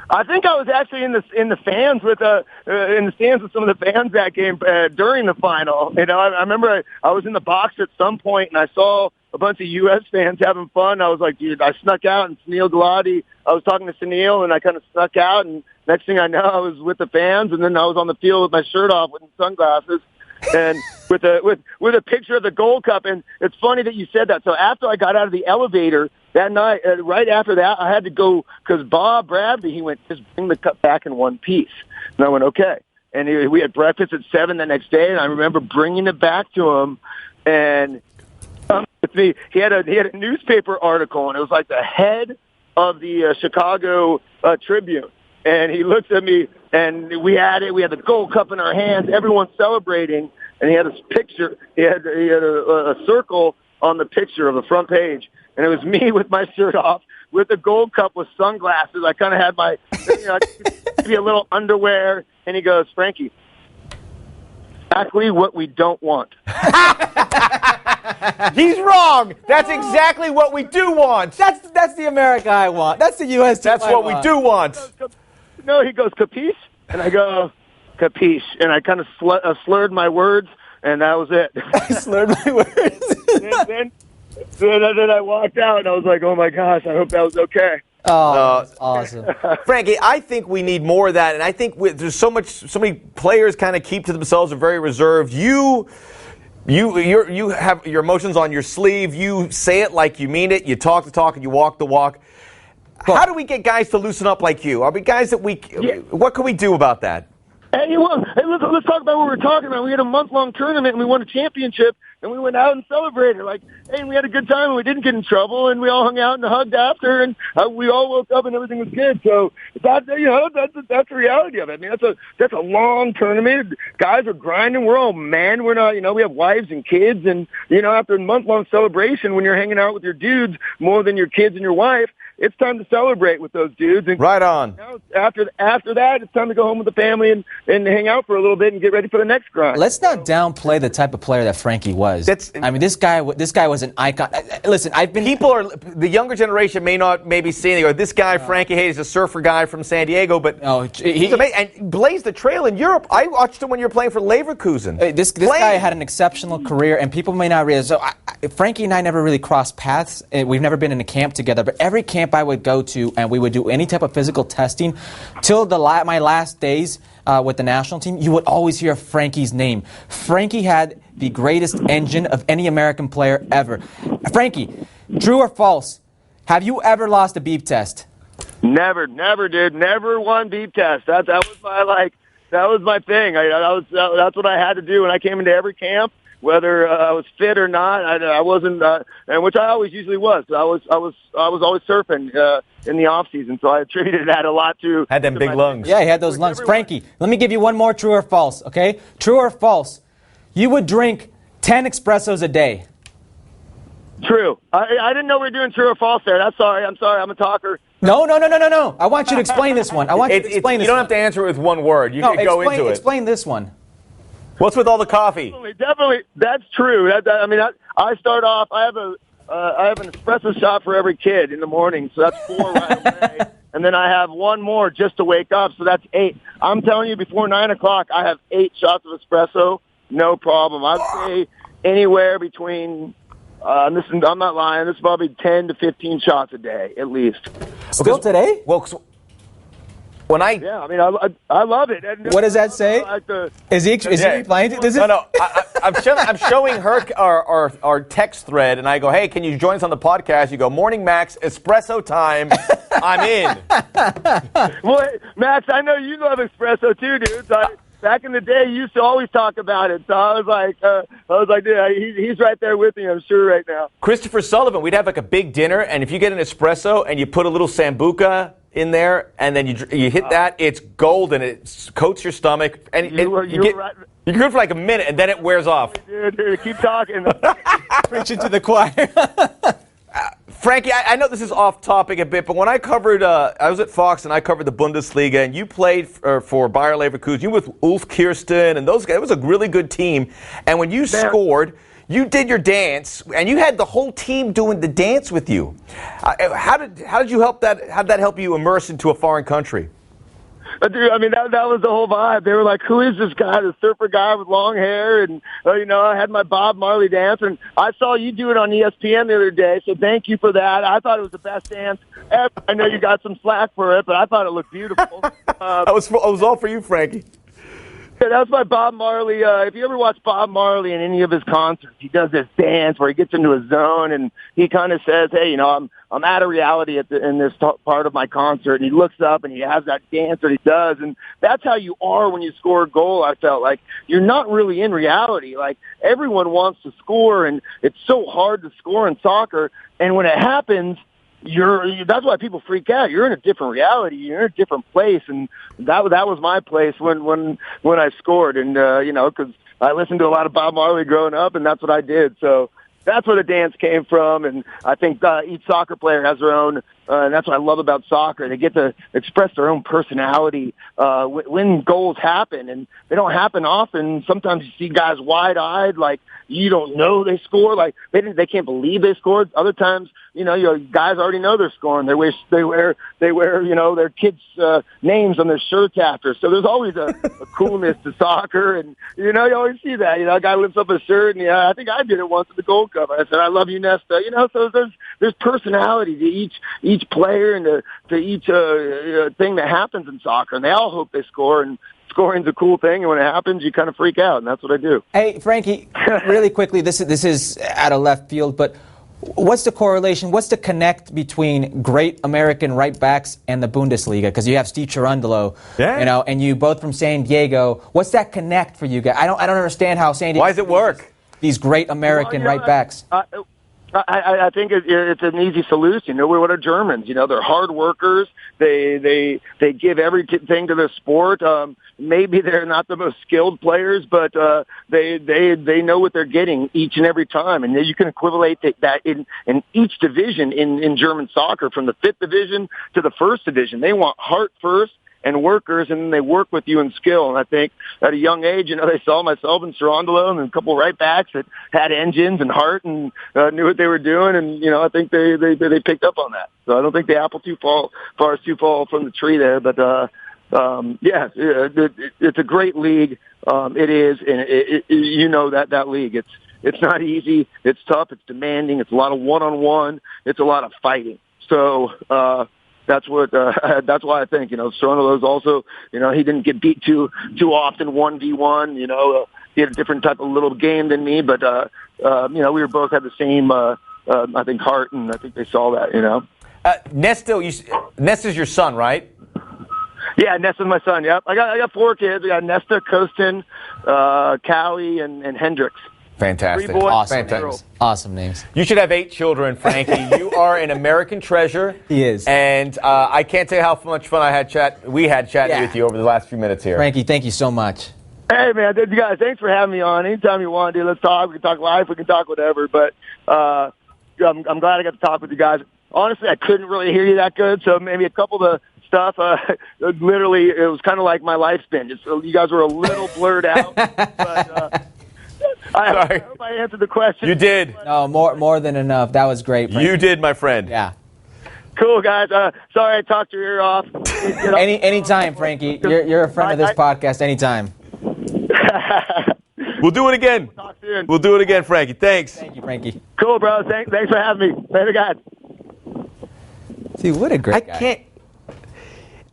I think I was actually in the stands with some of the fans that game during the final. I remember I was in the box at some point and I saw a bunch of U.S. fans having fun. I was like, dude, I snuck out, and Sunil Gulati, I was talking to Sunil, and I kind of snuck out, and next thing I know, I was with the fans, and then I was on the field with my shirt off with sunglasses. And with a picture of the Gold Cup. And it's funny that you said that. So after I got out of the elevator that night, right after that, I had to go because Bob Bradley, he went, just bring the cup back in one piece. And I went, okay. And we had breakfast at 7 the next day, and I remember bringing it back to him. And with me, he had a newspaper article, and it was like the head of the Chicago Tribune. And he looks at me, and we had the Gold Cup in our hands. Everyone's celebrating, and he had this picture. He had a circle on the picture of the front page, and it was me with my shirt off, with the Gold Cup with sunglasses. I kind of had my, maybe a little underwear, and he goes, Frankie, exactly what we don't want. He's wrong. That's exactly what we do want. That's the America I want. That's the U.S. team That's what we do want. No, he goes, capiche? And I go, capiche. And I kind of slurred my words, and that was it. I slurred my words. then I walked out, and I was like, oh, my gosh, I hope that was okay. Oh, that's awesome. Frankie, I think we need more of that, and I think there's so many players kind of keep to themselves and very reserved. You have your emotions on your sleeve. You say it like you mean it. You talk the talk and you walk the walk. How do we get guys to loosen up like you? Are we guys that what can we do about that? Hey, let's talk about what we're talking about. We had a month-long tournament, and we won a championship, and we went out and celebrated. And we had a good time, and we didn't get in trouble, and we all hung out and hugged after, and we all woke up, and everything was good. So that's the reality of it. I mean, that's a long tournament. Guys are grinding. We're all men. We're not, we have wives and kids, and after a month-long celebration, when you're hanging out with your dudes more than your kids and your wife, it's time to celebrate with those dudes. And right on. After that, it's time to go home with the family and hang out for a little bit and get ready for the next grind. Let's not downplay the type of player that Frankie was. This guy was an icon. Listen, the younger generation may not maybe see anything. This guy, Frankie Hejduk, is a surfer guy from San Diego, but he's amazing and blazed the trail in Europe. I watched him when you were playing for Leverkusen. This guy had an exceptional career, and people may not realize. So Frankie and I never really crossed paths. We've never been in a camp together, but every camp I would go to, and we would do any type of physical testing till my last days with the national team, you would always hear Frankie's name. Frankie had the greatest engine of any American player ever. Frankie, true or false, have you ever lost a beep test? Never, dude. Never won beep test. That was my thing. That's what I had to do when I came into every camp. Whether I was fit or not, I wasn't, and which I always usually was. I was always surfing in the off season, so I attributed that a lot to. Had them big lungs. Yeah, he had those lungs. Frankie, let me give you one more true or false. Okay, true or false? You would drink 10 espressos a day. True. I didn't know we were doing true or false there. I'm sorry. I'm a talker. No. I want you to explain this one. You don't have to answer it with one word. You can go into it. Explain this one. What's with all the coffee? Definitely, that's true. I start off. I have an espresso shot for every kid in the morning, so that's 4 right away. And then I have one more just to wake up, so that's 8. I'm telling you, before 9 o'clock, I have 8 shots of espresso, no problem. I'd say anywhere between. I'm not lying. This is probably 10 to 15 shots a day, at least. Still today? Well. I love it. What does that say? Is he replying to this? No. I'm showing Herc our text thread, and I go, hey, can you join us on the podcast? You go, morning, Max, espresso time. I'm in. Well, Max, I know you love espresso too, dude. Back in the day, you used to always talk about it. So I was like, dude, he's right there with me, I'm sure, right now. Christopher Sullivan, we'd have like a big dinner, and if you get an espresso and you put a little Sambuca in there, and then you hit that, it's gold, and it coats your stomach. And you can for like a minute, and then it wears off. Dude, keep talking. Preaching to the choir. Frankie, I know this is off topic a bit, but when I covered, I was at Fox and I covered the Bundesliga, and you played for Bayer Leverkusen. You were with Ulf Kirsten and those guys. It was a really good team. And when you scored, you did your dance, and you had the whole team doing the dance with you. How did you help that? How did that help you immerse into a foreign country? Dude, I mean, that was the whole vibe. They were like, who is this guy, the surfer guy with long hair? And, I had my Bob Marley dance. And I saw you do it on ESPN the other day, so thank you for that. I thought it was the best dance ever. I know you got some slack for it, but I thought it looked beautiful. It was all for you, Frankie. Yeah, that's my Bob Marley. If you ever watch Bob Marley in any of his concerts, he does this dance where he gets into a zone and he kind of says, hey, I'm out of reality in this part of my concert. And he looks up and he has that dance that he does. And that's how you are when you score a goal, I felt like. You're not really in reality. Like, everyone wants to score, and it's so hard to score in soccer. And when it happens, that's why people freak out. You're in a different reality. You're in a different place, and that was my place when I scored. And because I listened to a lot of Bob Marley growing up, and that's what I did. So that's where the dance came from. And I think each soccer player has their own. And that's what I love about soccer. They get to express their own personality when goals happen, and they don't happen often. Sometimes you see guys wide-eyed, like you don't know they score, like they can't believe they scored. Other times, guys already know they're scoring. They wear their kids' names on their shirts after. So there's always a coolness to soccer, and you always see that. A guy lifts up a shirt, and I think I did it once at the Gold Cup. I said, "I love you, Nesta." So there's personality to each player and to each thing that happens in soccer, and they all hope they score, and scoring's a cool thing, and when it happens, you kind of freak out, and that's what I do. Hey, Frankie, really quickly, this is out of left field, but what's the correlation, what's the connect between great American right backs and the Bundesliga? Because you have Steve Cherundolo, and you both from San Diego. What's that connect for you guys? I don't understand how San Diego. Why does it work? These great American right backs. I think it's an easy solution. What are Germans? They're hard workers. They give everything to the sport. Maybe they're not the most skilled players, but they know what they're getting each and every time. And you can equivalent that in each division in German soccer, from the 5th division to the 1st division. They want heart first and workers, and then they work with you in skill. And I think at a young age, they saw myself and Cherundolo and a couple right backs that had engines and heart and knew what they were doing. And I think they picked up on that. So I don't think the apple far is too far from the tree there. But it's a great league. It is, and that league. It's not easy. It's tough. It's demanding. It's a lot of one-on-one. It's a lot of fighting. So. That's why I think, Cherundolo's also, he didn't get beat too often 1v1, he had a different type of little game than me, but, we were both had the same, I think, heart, and I think they saw that, Nesta's your son, right? Yeah, Nesta's my son, yep. I got 4 kids. I got Nesta, Kostin, Callie, and Hendricks. Fantastic. 3 boys, awesome. girls. Awesome names. You should have 8 children, Frankie. You are an American treasure. He is. And I can't tell you how much fun we had chatting with you over the last few minutes here. Frankie, thank you so much. Hey, man, you guys, thanks for having me on. Anytime you want, dude, let's talk. We can talk life. We can talk whatever. But I'm glad I got to talk with you guys. Honestly, I couldn't really hear you that good, so maybe a couple of the stuff, literally, it was kind of like my life spin. You guys were a little blurred out. But, I hope I answered the question. You did. No, more than enough. That was great, Frankie. You did, my friend. Yeah. Cool, guys. Sorry I talked your ear off. Anytime, Frankie. You're a friend of this podcast. Anytime. We'll do it again. We'll talk soon. We'll do it again, Frankie. Thanks. Thank you, Frankie. Cool, bro. Thanks for having me. Later, guys. See, what a great guy.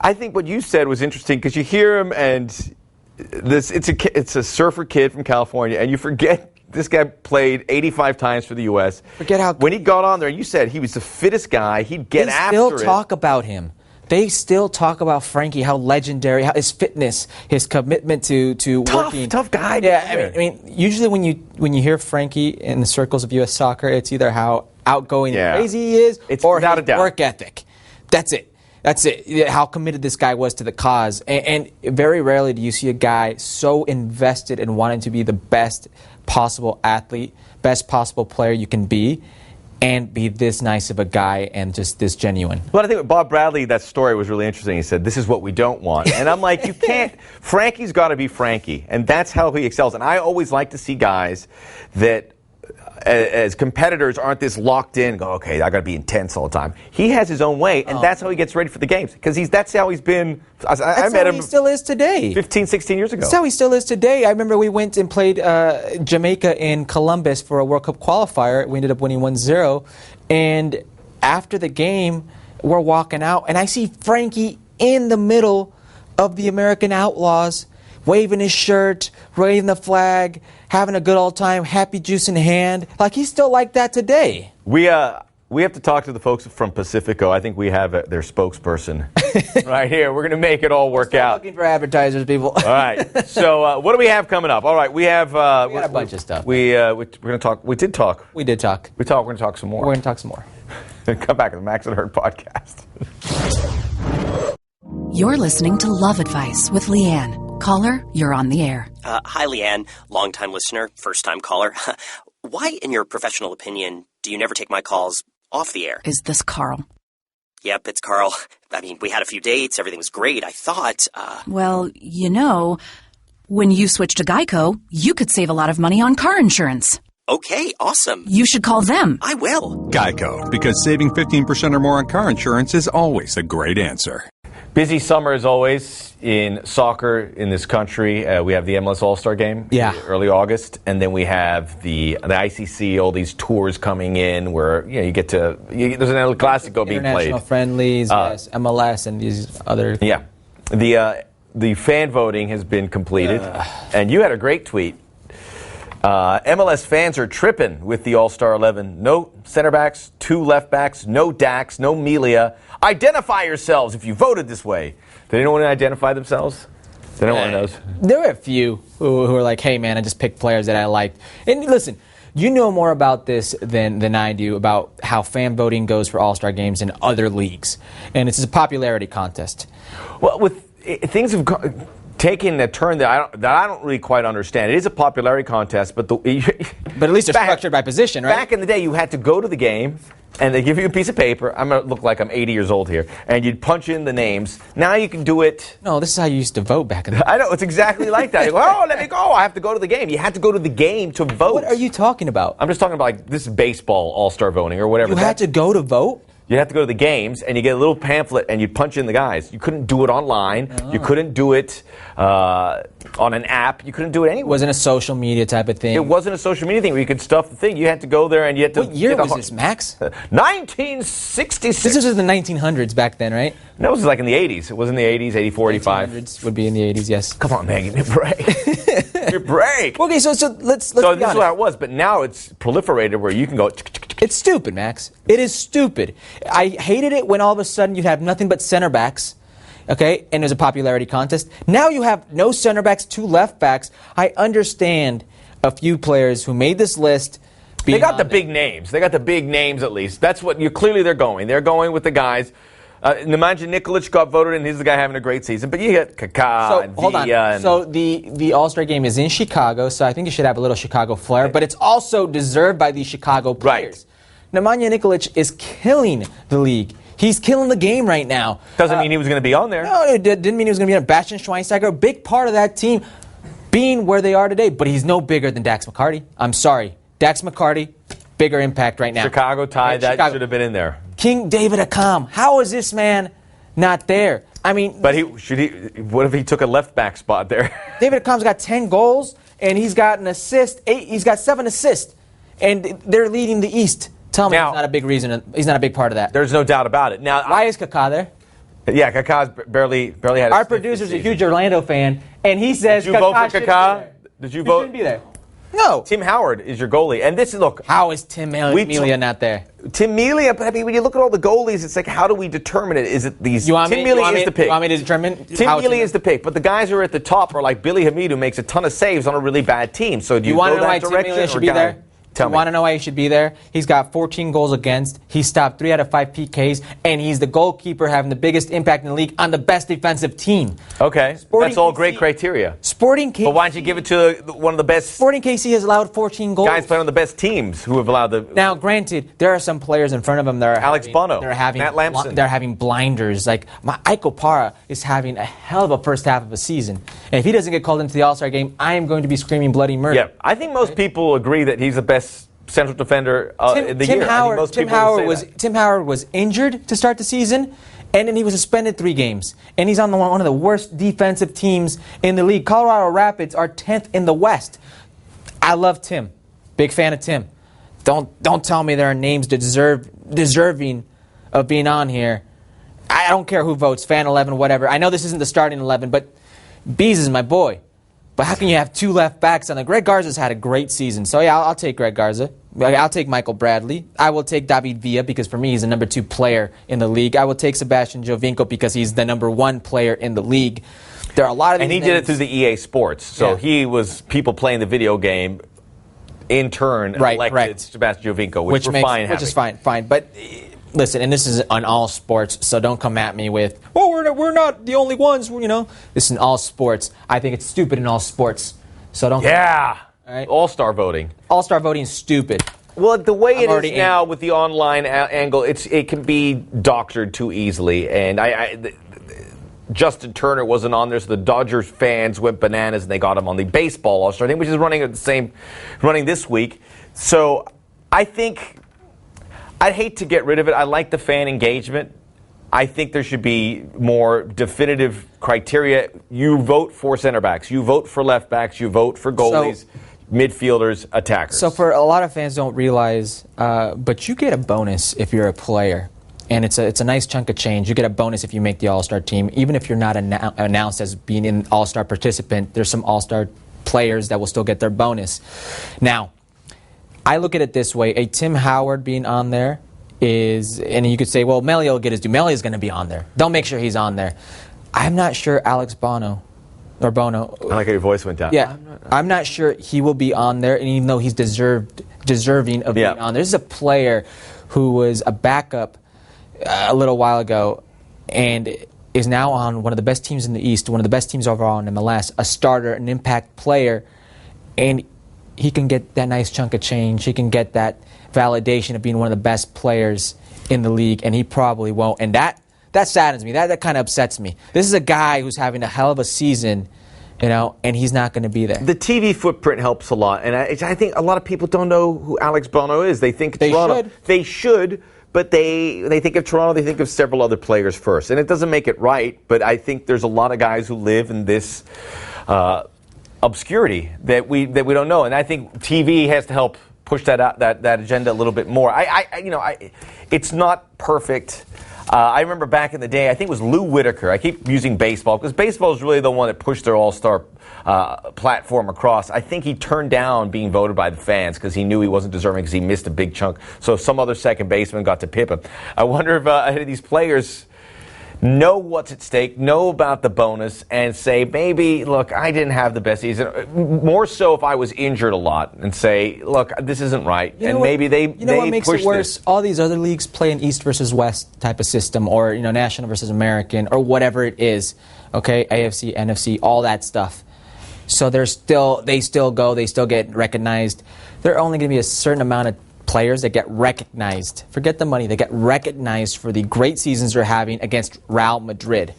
I think what you said was interesting because you hear him and it's a surfer kid from California, and you forget this guy played 85 times for the U.S. Forget how when he got on there, you said he was the fittest guy. He'd get after it. They still talk about him. They still talk about Frankie, how legendary, how his fitness, his commitment to working. Tough guy. Yeah, I mean, usually when you hear Frankie in the circles of U.S. soccer, it's either how outgoing and crazy he is, or his work ethic. That's it. That's it. How committed this guy was to the cause. And very rarely do you see a guy so invested in wanting to be the best possible athlete, best possible player you can be, and be this nice of a guy and just this genuine. Well, I think with Bob Bradley, that story was really interesting. He said, this is what we don't want. And I'm like, you can't. Frankie's got to be Frankie. And that's how he excels. And I always like to see guys that, as competitors, aren't this locked in, go, okay, I got to be intense all the time. He has his own way, and that's how he gets ready for the games. Because that's how he's been. I met him. He still is today. 15, 16 years ago. That's how he still is today. I remember we went and played Jamaica in Columbus for a World Cup qualifier. We ended up winning 1-0. And after the game, we're walking out, and I see Frankie in the middle of the American Outlaws, waving his shirt, waving the flag, having a good old time, happy juice in hand. Like, he's still like that today. We have to talk to the folks from Pacifico. I think we have their spokesperson right here. We're going to make it all work out. Looking for advertisers, people. All right. So what do we have coming up? All right, we have. We got a bunch of stuff. We're going to talk. We did talk. We did talk. We're going to talk some more. We're going to talk some more. Come back to the Max and Herc podcast. You're listening to Love Advice with Leanne. Caller, you're on the air. Hi, Leanne. Long-time listener, first-time caller. Why, in your professional opinion, do you never take my calls off the air? Is this Carl? Yep, it's Carl. I mean, we had a few dates. Everything was great. I thought, Well, when you switch to Geico, you could save a lot of money on car insurance. Okay, awesome. You should call them. I will. Geico, because saving 15% or more on car insurance is always a great answer. Busy summer as always in soccer in this country. We have the MLS All-Star game early August, and then we have the ICC, all these tours coming in where you get to there's an El Clasico being played. International friendlies, yes, MLS, and these other. Yeah, the fan voting has been completed, and you had a great tweet. MLS fans are tripping with the All-Star 11. No center backs, 2 left backs, no Dax, no Melia. Identify yourselves if you voted this way. Did anyone identify themselves? Did anyone knows? There were a few who were like, hey, man, I just picked players that I liked. And listen, you know more about this than I do about how fan voting goes for All-Star games in other leagues. And it's a popularity contest. Well, things have taken a turn that I don't really quite understand. It is a popularity contest, but at least they're structured by position, right? Back in the day, you had to go to the game, and they give you a piece of paper. I'm going to look like I'm 80 years old here. And you'd punch in the names. Now you can do it. No, this is how you used to vote back in the day. I know. It's exactly like that. You go, oh, let me go. I have to go to the game. You had to go to the game to vote. What are you talking about? I'm just talking about like this is baseball all-star voting or whatever. You had to go to vote? You have to go to the games, and you get a little pamphlet, and you punch in the guys. You couldn't do it online. Oh. You couldn't do it on an app. You couldn't do it anywhere. It wasn't a social media type of thing. It wasn't a social media thing where you could stuff the thing. You had to go there, and you had to... What year was this, Max? 1966. This was in the 1900s back then, right? No, it was like in the 80s. It was in the 80s, 84, 85. 1900s would be in the 80s, yes. Come on, man, give me a break. Give me a break. Okay, so let's So this is how it was, but now it's proliferated where you can go... It's stupid, Max. It is stupid. I hated it when all of a sudden you'd have nothing but center backs, okay, and there's a popularity contest. Now you have no center backs, 2 left backs. I understand a few players who made this list. They got the big names. They got the big names at least. That's what clearly they're going. They're going with the guys. Nemanja Nikolic got voted in. He's the guy having a great season. But you get Kaká and hold Villa. On. So the All-Star game is in Chicago, so I think it should have a little Chicago flair. But it's also deserved by these Chicago players. Right. Nemanja Nikolic is killing the league. He's killing the game right now. Doesn't mean he was going to be on there. No, it didn't mean he was going to be on. Bastian Schweinsteiger, a big part of that team being where they are today. But he's no bigger than Dax McCarty. I'm sorry. Dax McCarty, bigger impact right now. Chicago tied. That should have been in there. King David Accam. How is this man not there? I mean... But what if he took a left back spot there? David Accam's got 10 goals, and he's got an assist. He's got 7 assists. And they're leading the East. Tell me he's not a big reason. He's not a big part of that. There's no doubt about it. Now, why is Kaká there? Yeah, Kaká's barely had. Our producer's a huge Orlando fan, and he says, "Did you vote for Kaká? Did you vote? He shouldn't be there." No. Tim Howard is your goalie, and this is look. How is Tim Melia not there? Tim Melia, but I mean, when you look at all the goalies, it's like, how do we determine it? Is it these? Tim Melia is the pick. You want me to determine? Tim Melia is the pick, but the guys who are at the top are like Billy Hamid, who makes a ton of saves on a really bad team. So do you want go to know why that Tim Melia should be there? You want to know why he should be there? He's got 14 goals against. He stopped 3 out of 5 PKs, and he's the goalkeeper having the biggest impact in the league on the best defensive team. Okay, that's all great criteria. Sporting KC. But why don't you give it to one of the best? Sporting KC has allowed 14 goals. Guys playing on the best teams who have allowed the. Now, granted, there are some players in front of him that are Alex Bono, Matt Lampson. They're having blinders. Like Iko Para is having a hell of a first half of a season, and if he doesn't get called into the All-Star game, I am going to be screaming bloody murder. Yeah, I think most people agree that he's the best central defender in the year. Tim Howard was injured to start the season, and then he was suspended 3 games. And he's on one of the worst defensive teams in the league. Colorado Rapids are 10th in the West. I love Tim. Big fan of Tim. Don't tell me there are names deserving of being on here. I don't care who votes, fan 11, whatever. I know this isn't the starting 11, but Bees is my boy. But how can you have 2 left backs on there? Greg Garza's had a great season. So, yeah, I'll take Greg Garza. I'll take Michael Bradley. I will take David Villa because, for me, he's the number 2 player in the league. I will take Sebastian Jovinko because he's the number 1 player in the league. There are a lot of these And he did it through the EA Sports. So he was people playing the video game in turn elected Sebastian Jovinko, which we're fine having. Which is fine. But listen, and this is on all sports, so don't come at me with, well, we're not the only ones, This is in all sports. I think it's stupid in all sports. So don't. Yeah. All right? All-Star voting. All-Star voting is stupid. Well, the way it is now with the online angle, it can be doctored too easily. And Justin Turner wasn't on there, so the Dodgers fans went bananas and they got him on the baseball All-Star thing, which is running this week. So I think I'd hate to get rid of it. I like the fan engagement. I think there should be more definitive criteria. You vote for center backs. You vote for left backs. You vote for goalies, midfielders, attackers. So for a lot of fans don't realize, but you get a bonus if you're a player. And it's a nice chunk of change. You get a bonus if you make the All-Star team. Even if you're not announced as being an All-Star participant, there's some All-Star players that will still get their bonus. Now, I look at it this way. A Tim Howard being on there is, and you could say, well, Melli will get his due. Melli is going to be on there. Don't make sure he's on there. I'm not sure Alex Bono. I like how your voice went down. Yeah, I'm not sure he will be on there, and even though he's deserving of being on there. This is a player who was a backup a little while ago and is now on one of the best teams in the East, one of the best teams overall in MLS, a starter, an impact player, and he can get that nice chunk of change. He can get that validation of being one of the best players in the league, and he probably won't. And that saddens me. That kind of upsets me. This is a guy who's having a hell of a season, and he's not going to be there. The TV footprint helps a lot, and I think a lot of people don't know who Alex Bono is. They think Toronto. They should, but they think of Toronto. They think of several other players first, and it doesn't make it right. But I think there's a lot of guys who live in this obscurity that we don't know, and I think TV has to help push that agenda a little bit more. It's not perfect. I remember back in the day, I think it was Lou Whitaker. I keep using baseball because baseball is really the one that pushed their All-Star platform across. I think he turned down being voted by the fans because he knew he wasn't deserving because he missed a big chunk. So some other second baseman got to pip him. I wonder if any of these players know what's at stake, know about the bonus, and say, maybe, look, I didn't have the best season. More so if I was injured a lot, and say, look, this isn't right. Maybe they what makes it worse? This. All these other leagues play an East versus West type of system, or National versus American, or whatever it is. Okay, AFC, NFC, all that stuff. So they still get recognized. There are only going to be a certain amount of players that get recognized. Forget the money. They get recognized for the great seasons they're having against Real Madrid.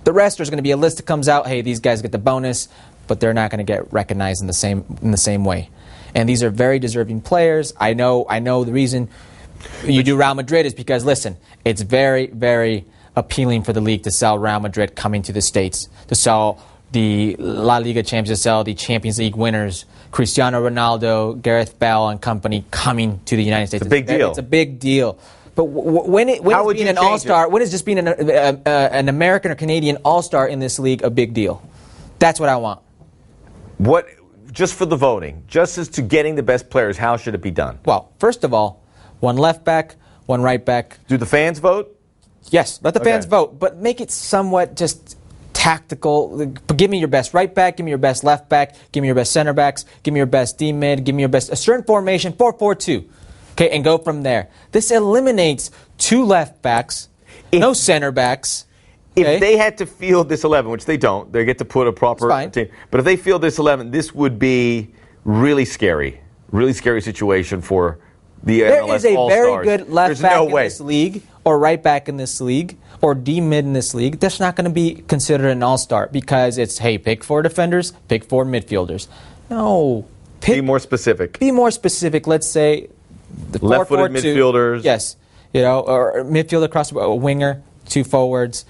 The rest, there's going to be a list that comes out. Hey, these guys get the bonus, but they're not going to get recognized in the same way. And these are very deserving players. I know the reason you do Real Madrid is because, listen, it's very, very appealing for the league to sell Real Madrid coming to the States, to sell the La Liga champions, to sell the Champions League winners, Cristiano Ronaldo, Gareth Bale, and company coming to the United States. It's a big deal. It's a big deal. But when is being an All-Star, when is just being an American or Canadian All-Star in this league a big deal? That's what I want. What, just for the voting, just as to getting the best players, how should it be done? Well, first of all, one left back, one right back. Do the fans vote? Yes, let the fans vote, but make it somewhat just tactical. Give me your best right back, give me your best left back, give me your best center backs, give me your best D-mid, give me your best, a certain formation, 4-4-2. Okay, and go from there. This eliminates two left backs, no center backs. If they had to field this 11, which they don't, they get to put a proper team. But if they field this 11, this would be really scary situation for the MLS All-Stars. There is a very good left back in this league, or right back in this league, or D-mid in this league. That's not going to be considered an All-Star because it's, hey, pick 4 defenders, pick 4 midfielders. No. Be more specific. Be more specific. Let's say the left-footed midfielders. Yes. Or midfielder across a winger, 2 forwards,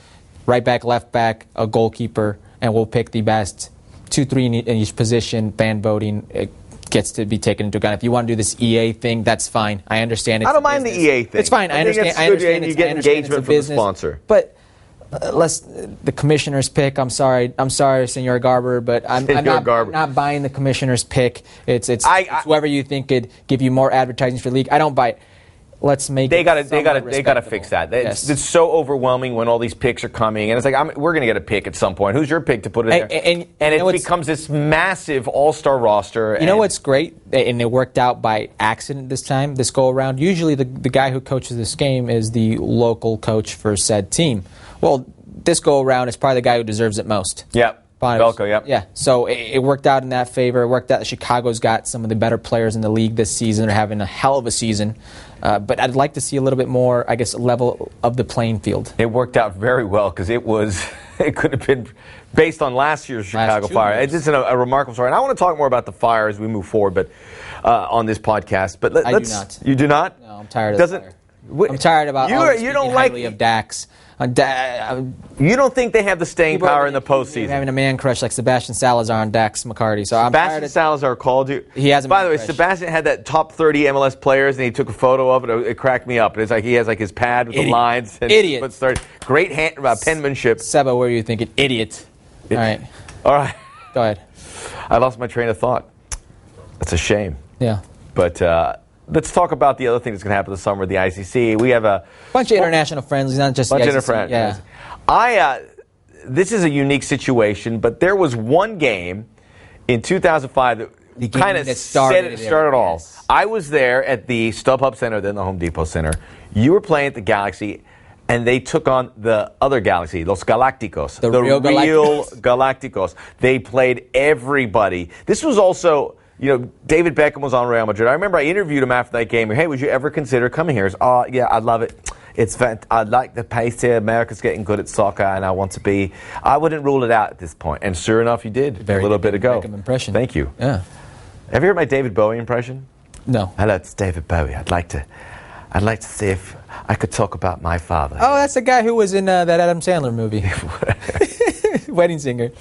right back, left back, a goalkeeper, and we'll pick the best 2-3 in each position. Fan voting. It gets to be taken into account. If you want to do this EA thing, that's fine. I understand it. I don't mind the EA thing. It's fine. I understand. You get engagement from the sponsor. But the commissioner's pick. I'm sorry, Senor Garber, but I'm not buying the commissioner's pick. It's whoever you think could give you more advertising for the league. I don't buy it. let's make they it got to respectable. fix that. Yes. It's so overwhelming when all these picks are coming, and it's like we're going to get a pick at some point. Who's your pick to put in there? And it becomes this massive all-star roster. You know what's great, and it worked out by accident this time, this go around. Usually, the guy who coaches this game is the local coach for said team. Well, this go around is probably the guy who deserves it most. Yep. Belko, yep. Yeah, so it worked out in that favor. It worked out. Chicago's got some of the better players in the league this season. They're having a hell of a season. But I'd like to see a little bit more, I guess, level of the playing field. It worked out very well because it could have been based on last year's Chicago Fire. It's just a remarkable story. And I want to talk more about the Fire as we move forward, but on this podcast. But I do not. You do not? No, I'm tired of the Fire. I'm tired about you don't like of Dax. You don't think they have the staying power in the postseason? Having a man crush like Sebastian Salazar on Dax McCarty. So Sebastian Salazar called you. He has. By the way, Sebastian had that top 30 MLS players, and he took a photo of it. It cracked me up. And it's like he has like his pad with the lines. And Idiot. Great penmanship. Seba, what are you thinking? Idiot. All right. Go ahead. I lost my train of thought. That's a shame. Yeah. But. Let's talk about the other thing that's going to happen this summer at the ICC. We have a bunch of international friendlies, not just the ICC. Yeah. This is a unique situation, but there was one game in 2005 that kind of started it all. Yes. I was there at the StubHub Center, then the Home Depot Center. You were playing at the Galaxy, and they took on the other Galaxy, Los Galácticos. The real Galácticos. They played everybody. This was also... David Beckham was on Real Madrid. I remember I interviewed him after that game. Hey, would you ever consider coming here? Yeah, I love it. I like the pace here. America's getting good at soccer, and I want to be. I wouldn't rule it out at this point. And sure enough, you did a little bit ago. Beckham impression. Thank you. Yeah. Have you heard my David Bowie impression? No. Hello, it's David Bowie. I'd like to see if I could talk about my father. Oh, that's the guy who was in that Adam Sandler movie. Wedding Singer.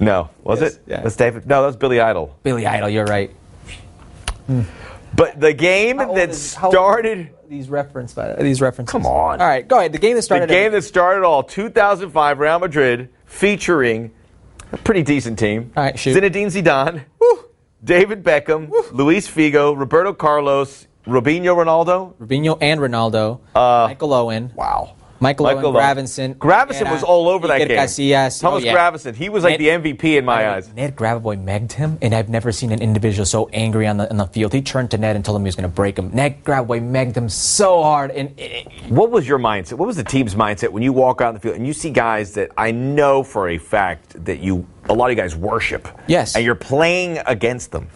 No, was it? Yeah. Was David? No, that was Billy Idol. Billy Idol, you're right. But the game that started these references. Come on. All right, go ahead. The game that started all 2005 Real Madrid featuring a pretty decent team. All right, shoot. Zinedine Zidane, David Beckham, Luis Figo, Roberto Carlos, Robinho and Ronaldo, Michael Owen. Wow. Michael Owen, Gravenson. Gravenson was all over that game. Casillas. Thomas Gravenson. He was like the MVP in my eyes. Ned Grabavoy megged him, and I've never seen an individual so angry on the field. He turned to Ned and told him he was going to break him. Ned Grabavoy megged him so hard. What was your mindset? What was the team's mindset when you walk out on the field and you see guys that I know for a fact that a lot of you guys worship? Yes. And you're playing against them.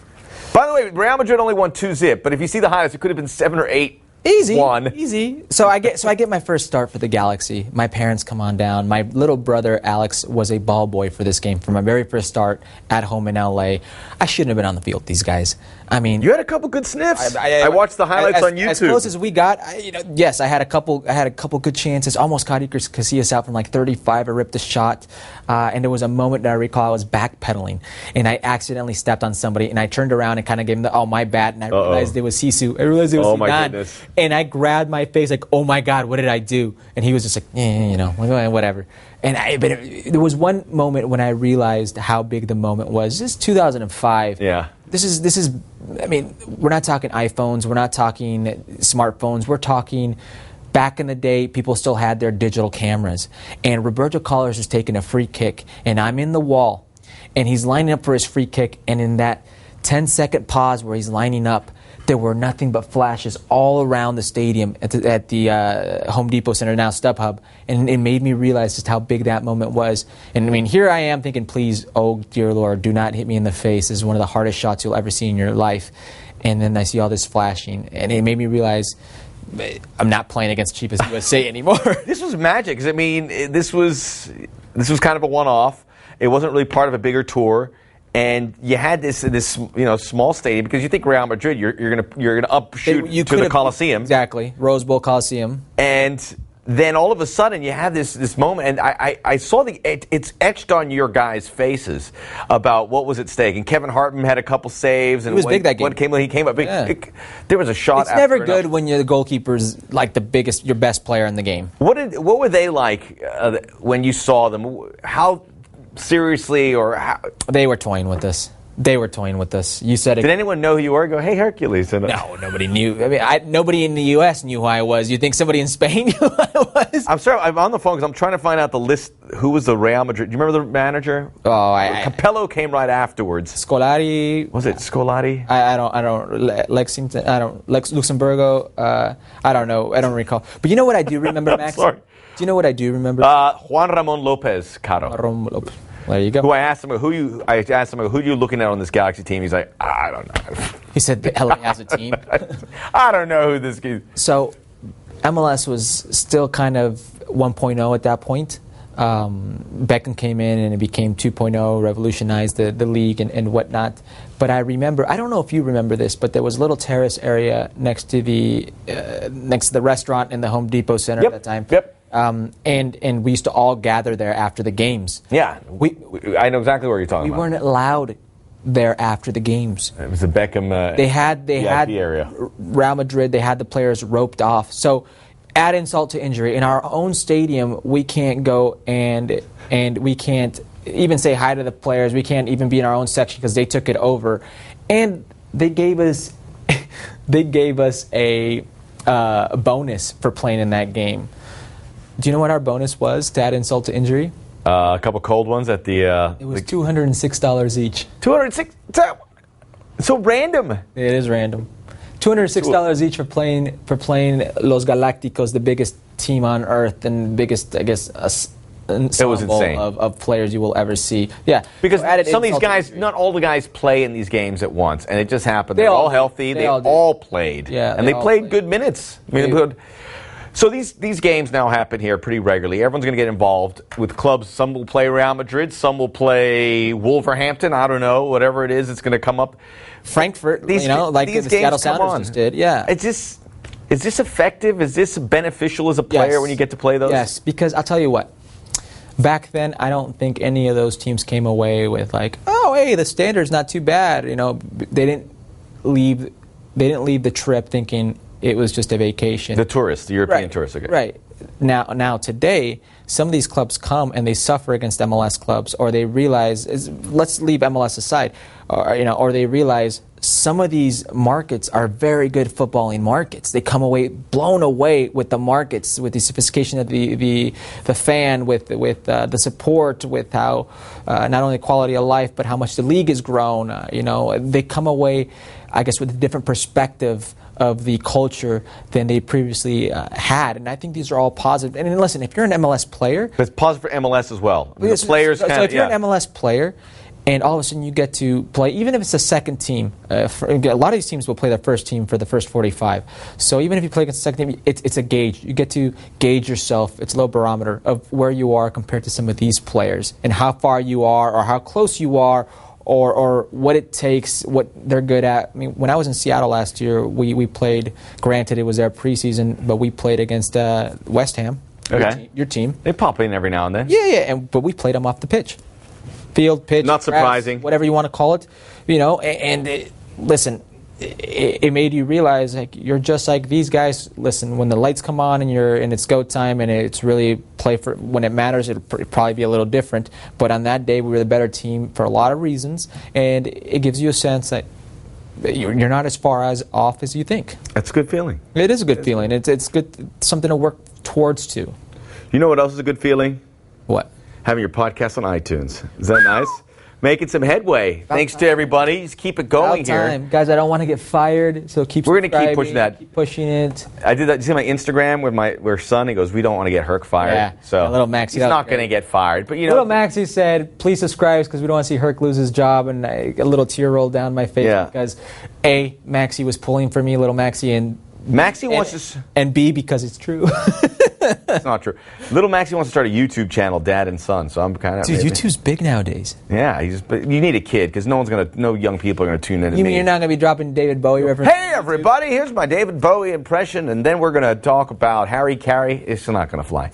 By the way, Real Madrid only won 2-0, but if you see the highlights, it could have been 7 or 8. Easy. So I get my first start for the Galaxy. My parents come on down. My little brother Alex was a ball boy for this game from my very first start at home in LA. I shouldn't have been on the field. These guys. I mean, you had a couple good sniffs. I watched the highlights on YouTube. As close as we got, yes, I had a couple good chances. Almost caught Iker Casillas out from like 35. I ripped a shot, and there was a moment that I recall I was backpedaling, and I accidentally stepped on somebody, and I turned around and kind of gave him my bad, and I realized it was Sisu. I realized it was Zidane. My goodness. And I grabbed my face like, oh my God, what did I do? And he was just like, whatever. And there was one moment when I realized how big the moment was. This is 2005. Yeah. This is. I mean, we're not talking iPhones. We're not talking smartphones. We're talking. Back in the day, people still had their digital cameras. And Roberto Carlos is taking a free kick, and I'm in the wall, and he's lining up for his free kick. And in that 10-second pause where he's lining up, there were nothing but flashes all around the stadium at the Home Depot Center, now StubHub, and it made me realize just how big that moment was. And I mean, here I am thinking, please, oh dear Lord, do not hit me in the face. This is one of the hardest shots you'll ever see in your life. And then I see all this flashing, and it made me realize I'm not playing against cheapest USA anymore. This was magic, because I mean, this was kind of a one-off. It wasn't really part of a bigger tour. And you had this small stadium, because you think Real Madrid, you're gonna upshoot to the Coliseum. Exactly, Rose Bowl Coliseum. And then all of a sudden you have this moment, and I saw it's etched on your guys' faces about what was at stake. And Kevin Hartman had a couple saves, and he was big that game. He came up big. Yeah. There was a shot. It's never good when the goalkeeper's like your best player in the game. What were they like when you saw them? How seriously, or how? They were toying with us. They were toying with us. You said it. Did anyone know who you were? Go, hey, Hercules. No, nobody knew. I mean, nobody in the U.S. knew who I was. You think somebody in Spain knew who I was? I'm sorry. I'm on the phone because I'm trying to find out the list. Who was the Real Madrid? Do you remember the manager? Capello came right afterwards. Scolari. Was it Scolari? I don't. Lexington. I don't. Luxemburgo. I don't know. I don't recall. But you know what I do remember, Max? Sorry. Do you know what I do remember? Juan Ramon Lopez Caro. Ramon Lopez. There you go. Who I asked him who are you looking at on this Galaxy team? He's like, I don't know. He said LA has a team. I don't know who this is. So MLS was still kind of 1.0 at that point. Beckham came in and it became 2.0, revolutionized the league and whatnot. But I remember, I don't know if you remember this, but there was a little terrace area next to the restaurant in the Home Depot Center at that time. Yep. And we used to all gather there after the games. Yeah, I know exactly what you're talking about. We weren't allowed there after the games. It was the Beckham they had area. Real Madrid, they had the players roped off. So add insult to injury. In our own stadium, we can't go and we can't even say hi to the players. We can't even be in our own section because they took it over. And they gave us a bonus for playing in that game. Do you know what our bonus was to add insult to injury? A couple cold ones at the... it was $206 each. $206? So random. It is random. $206 each for playing Los Galacticos, the biggest team on earth and biggest, I guess, it was insane. Of players you will ever see. Yeah. Because some of these guys, not all the guys play in these games at once. And it just happened. They're all healthy. They all played. Yeah, and they played good minutes. I mean, so these games now happen here pretty regularly. Everyone's going to get involved with clubs. Some will play Real Madrid. Some will play Wolverhampton. I don't know. Whatever it is, it's going to come up. Frankfurt, like the Seattle Sounders just did. Yeah. Is this effective? Is this beneficial as a player when you get to play those? Yes, because I'll tell you what. Back then, I don't think any of those teams came away with like, oh, hey, the standard's not too bad. They didn't leave the trip thinking it was just a vacation. The European tourists. Okay. Right. Now today, some of these clubs come and they suffer against MLS clubs, or they realize, let's leave MLS aside, or they realize some of these markets are very good footballing markets. They come away blown away with the markets, with the sophistication of the fan, with the support, with how not only quality of life but how much the league has grown. They come away, I guess, with a different perspective of the culture than they previously had, and I think these are all positive. And listen, if you're an MLS player, but it's positive for MLS as well. The players. So if you're an MLS player, and all of a sudden you get to play, even if it's a second team, a lot of these teams will play their first team for the first 45. So even if you play against the second team, it's a gauge. You get to gauge yourself. It's a low barometer of where you are compared to some of these players, and how far you are, or how close you are, or what it takes, what they're good at. I mean, when I was in Seattle last year, we played, granted it was their preseason, but we played against West Ham, your team. They pop in every now and then. Yeah, but we played them off the pitch. Field, pitch, not surprising, grass, whatever you want to call it. Listen, it made you realize, like, you're just like these guys. Listen, when the lights come on and it's go time and it's really play for when it matters, it'll probably be a little different. But on that day, we were the better team for a lot of reasons, and it gives you a sense that you're not as far off as you think. That's a good feeling. It is a good feeling. It's good, something to work towards too. You know what else is a good feeling? What? Having your podcast on iTunes. Is that nice? Making some headway. Thanks to everybody. Just keep it going here. Guys, I don't want to get fired, so we're going to keep pushing that. Keep pushing it. I did that. You see my Instagram with my son? He goes, we don't want to get Herc fired. Yeah, so little Maxie. He's not going to get fired. But little Maxie said, please subscribe because we don't want to see Herc lose his job. And a little tear rolled down my face because A, Maxie was pulling for me, little Maxie, and Maxie wants to... And B, because it's true. It's not true. Little Maxie wants to start a YouTube channel, Dad and Son. So I'm kind of... Dude, YouTube's big nowadays. Yeah, but you need a kid because no young people are going to tune in. You mean you're not going to be dropping David Bowie references? Hey, everybody, here's my David Bowie impression, and then we're going to talk about Harry Carey. It's not going to fly.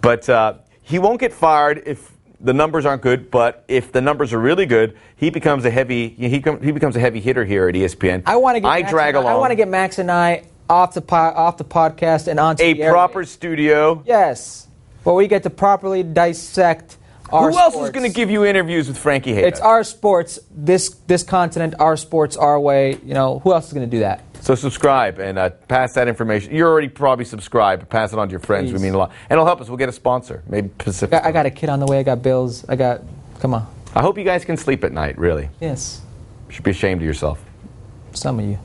But he won't get fired if the numbers aren't good, but if the numbers are really good, he becomes a heavy hitter here at ESPN. I want to get Max and I off the podcast and onto a proper studio. Yes, where we get to properly dissect Who else is going to give you interviews with Frankie Hejduk? It's our sports, this continent, our sports, our way. You know, who else is going to do that? So subscribe and pass that information. You're already probably subscribed, but pass it on to your friends. Please. We mean a lot. And it'll help us. We'll get a sponsor. Maybe Pacific. I got a kid on the way. I got bills. Come on. I hope you guys can sleep at night, really. Yes. You should be ashamed of yourself. Some of you.